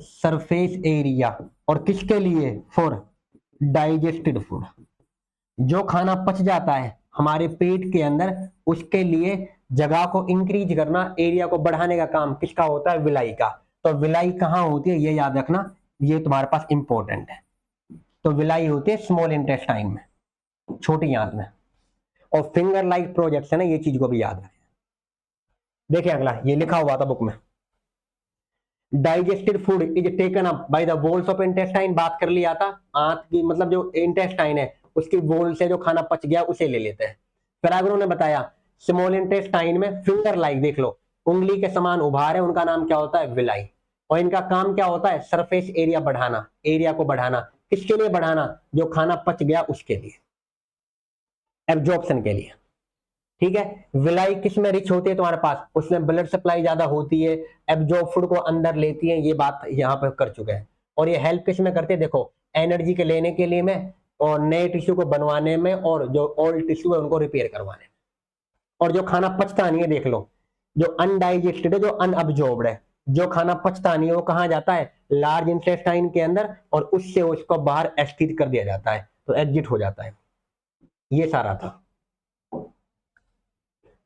surface area, और किसके लिए, फॉर डाइजेस्टेड फूड, जो खाना पच जाता है हमारे पेट के अंदर, उसके लिए जगह को इंक्रीज करना, एरिया को बढ़ाने का काम किसका होता है, विलाई का। तो विलाई कहाँ होती है, ये याद रखना, ये तुम्हारे पास इंपॉर्टेंट है। तो विलाई होती है स्मॉल इंटेस्टाइन में, छोटी आंत में, और फिंगर लाइक प्रोजेक्शन है, ये चीज को भी याद रखें। देखिए अगला, ये लिखा हुआ था बुक में, digested food is taken up by the walls of intestine, बात कर लिया था, आंत की मतलब जो इंटेस्टाइन है उसकी वॉल से जो खाना पच गया उसे ले लेते हैं। फिर आगे उन्होंने बताया स्मॉल इंटेस्टाइन में फिंगर लाइक, देख लो उंगली के समान उभार है, उनका नाम क्या होता है, विलाई, और इनका काम क्या होता है, सरफेस एरिया बढ़ाना, एरिया को बढ़ाना, किसके लिए बढ़ाना, जो खाना पच गया उसके लिए, एब्जॉर्प्शन के लिए। ठीक है, विलाई किस में रिच होती है तुम्हारे पास, उसमें ब्लड सप्लाई ज्यादा होती है, एब्जॉर्ब फूड को अंदर लेती है, ये बात यहाँ पर कर चुके हैं। और ये हेल्प किस में करते हैं, देखो एनर्जी के लेने के लिए में, और नए टिश्यू को बनवाने में, और जो ओल्ड टिश्यू है उनको रिपेयर करवाने में। और जो खाना पचता नहीं है, देख लो जो अनडाइजेस्टेड है, जो अनअब्जॉर्ब्ड है, जो खाना पचता नहीं है वो कहाँ जाता है, लार्ज इंटेस्टाइन के अंदर, और उससे उसको बाहर एक्सक्रीट कर दिया जाता है, तो एग्जिट हो जाता है। ये सारा था।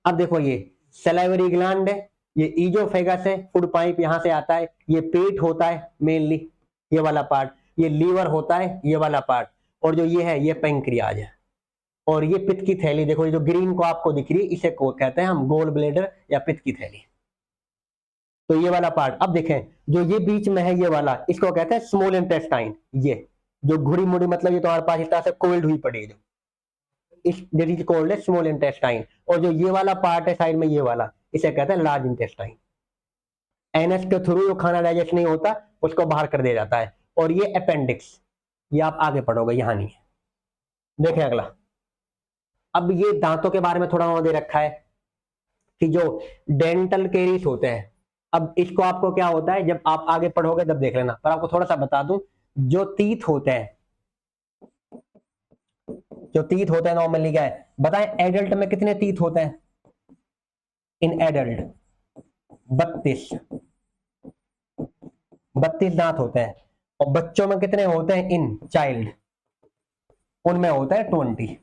अब देखो ये सलाइवरी ग्लैंड है, ये ईजोफेगस है, फूड पाइप यहां से आता है, ये पेट होता है मेनली, ये वाला पार्ट, ये लीवर होता है ये वाला पार्ट, और जो ये है ये पैंक्रियाज है, और ये पित्त की थैली देखो, ये जो ग्रीन को आपको दिख रही है इसे को कहते हैं हम गोल ब्लेडर या पित्त की थैली। तो ये वाला पार्ट, अब देखें जो ये बीच में है ये वाला, इसको कहते हैं स्मॉल इंटेस्टाइन। ये जो घुड़ी मुड़ी मतलब ये तुम्हारे पास इस तरह से कोल्ड हुई पड़ी है, जो इस this is called small intestine. और जो ये वाला पार्ट है साइड में ये वाला, इसे कहते हैं लार्ज इंटेस्टाइन। एनएस के थ्रू जो खाना डाइजेस्ट नहीं होता उसको बाहर कर दिया जाता है। और ये अपेंडिक्स, ये आप आगे पढ़ोगे, यहां नहीं है। देखें अगला, अब ये दांतों के बारे में थोड़ा और दे रखा है कि जो डेंटल केरीज होते हैं, अब इसको आपको क्या होता है जब आप आगे पढ़ोगे तब देख लेना, पर आपको थोड़ा सा बता दूं, जो तीत होते हैं, जो तीत होते हैं नॉर्मली क्या है बताएं, एडल्ट में कितने तीत होते हैं? इन एडल्ट 32 दांत होते हैं। और बच्चों में कितने होते हैं? इन चाइल्ड, उनमें होता है 20।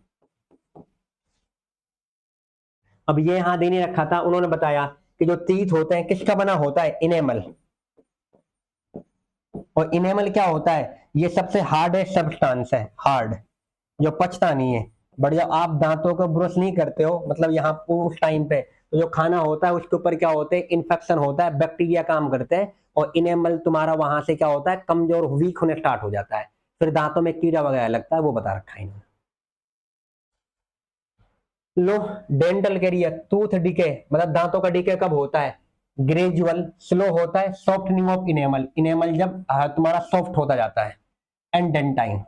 अब ये यहां दे नहीं रखा था, उन्होंने बताया कि जो तीत होते हैं किसका बना होता है? इनेमल। और इनेमल क्या होता है? ये सबसे हार्डेस्ट सब्सटेंस है, हार्ड, जो पचता नहीं है। बट जब आप दांतों को ब्रश नहीं करते हो, मतलब यहाँ उस टाइम पे, तो जो खाना होता है उसके ऊपर क्या होते हैं? इन्फेक्शन होता है, बैक्टीरिया काम करते हैं, और इनेमल तुम्हारा वहां से क्या होता है? कमजोर, वीक होने स्टार्ट हो जाता है, फिर दांतों में कीड़ा वगैरह लगता है, वो बता रखा है इन्होंने। लो, डेंटल कैरियर, टूथ डिके मतलब दांतों का डिके कब होता है? ग्रेजुअल, स्लो होता है, सॉफ्टनिंग ऑफ इनेमल, इनेमल जब तुम्हारा सॉफ्ट होता जाता है। एंड डेंटाइन,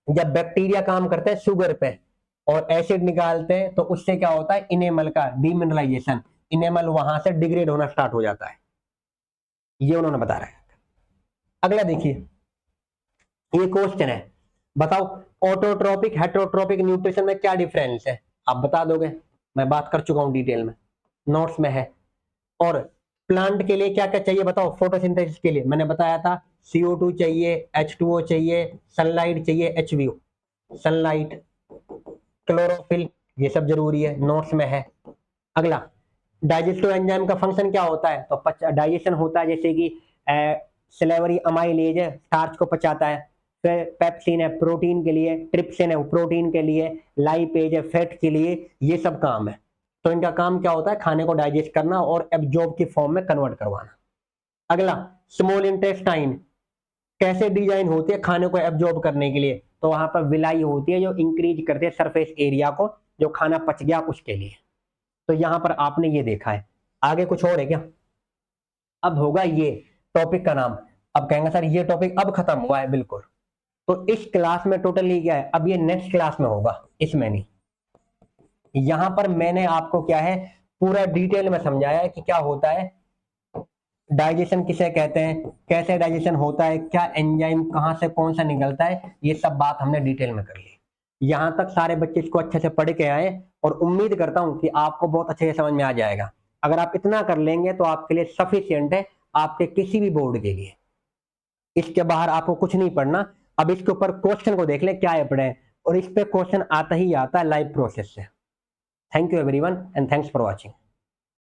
जब बैक्टीरिया काम करते हैं शुगर पे और एसिड निकालते हैं, तो उससे क्या होता है? इनेमल का डीमिनरलाइजेशन, इनेमल वहां से डिग्रेड होना स्टार्ट हो जाता है। ये उन्होंने बता रहा है। अगला देखिए, ये क्वेश्चन है, बताओ ऑटोट्रोपिक हेटरोट्रोपिक न्यूट्रिशन में क्या डिफरेंस है? आप बता दोगे, मैं बात कर चुका हूं डिटेल में, नोट्स में है। और प्लांट के लिए क्या क्या चाहिए बताओ? फोटोसिंथेसिस के लिए मैंने बताया था, CO2 चाहिए, H2O चाहिए, सनलाइट चाहिए, HVO, सनलाइट, क्लोरोफिल, ये सब जरूरी है, नोट्स में है। अगला, डाइजेस्टिव एंजाइम का फंक्शन क्या होता है? तो डाइजेशन होता है, जैसे कि सिलेवरी अमाइलेज है, स्टार्च को पचाता है, फिर पेप्सिन है प्रोटीन के लिए, ट्रिप्सिन है प्रोटीन के लिए, लाइपेज है फैट के लिए, ये सब काम है। तो इनका काम क्या होता है? खाने को डाइजेस्ट करना और एब्जॉर्ब की फॉर्म में कन्वर्ट करवाना। अगला, स्मॉल इंटेस्टाइन कैसे डिजाइन होती है खाने को एब्जॉर्ब करने के लिए? तो वहां पर विलाई होती है जो इंक्रीज करते हैं सरफेस एरिया को, जो खाना पच गया उसके लिए। तो यहां पर आपने ये देखा है। आगे कुछ और है क्या? अब होगा ये टॉपिक का नाम, अब कहेंगे सर ये टॉपिक अब खत्म हुआ है, बिल्कुल। तो इस क्लास में टोटली क्या है, अब ये नेक्स्ट क्लास में होगा, इसमें नहीं। यहां पर मैंने आपको क्या है पूरा डिटेल में समझाया है कि क्या होता है, डाइजेशन किसे कहते हैं, कैसे डाइजेशन होता है, क्या एंजाइम कहां से कौन सा निकलता है, ये सब बात हमने डिटेल में कर ली। यहां तक सारे बच्चे इसको अच्छे से पढ़ के आए, और उम्मीद करता हूं कि आपको बहुत अच्छे से समझ में आ जाएगा। अगर आप इतना कर लेंगे तो आपके लिए सफिशियंट है, आपके किसी भी बोर्ड के लिए। इसके बाहर आपको कुछ नहीं पढ़ना। अब इसके ऊपर क्वेश्चन को देख ले क्या है पढ़े, और इस पे क्वेश्चन आता ही आता है लाइव प्रोसेस से। Thank you everyone and thanks for watching.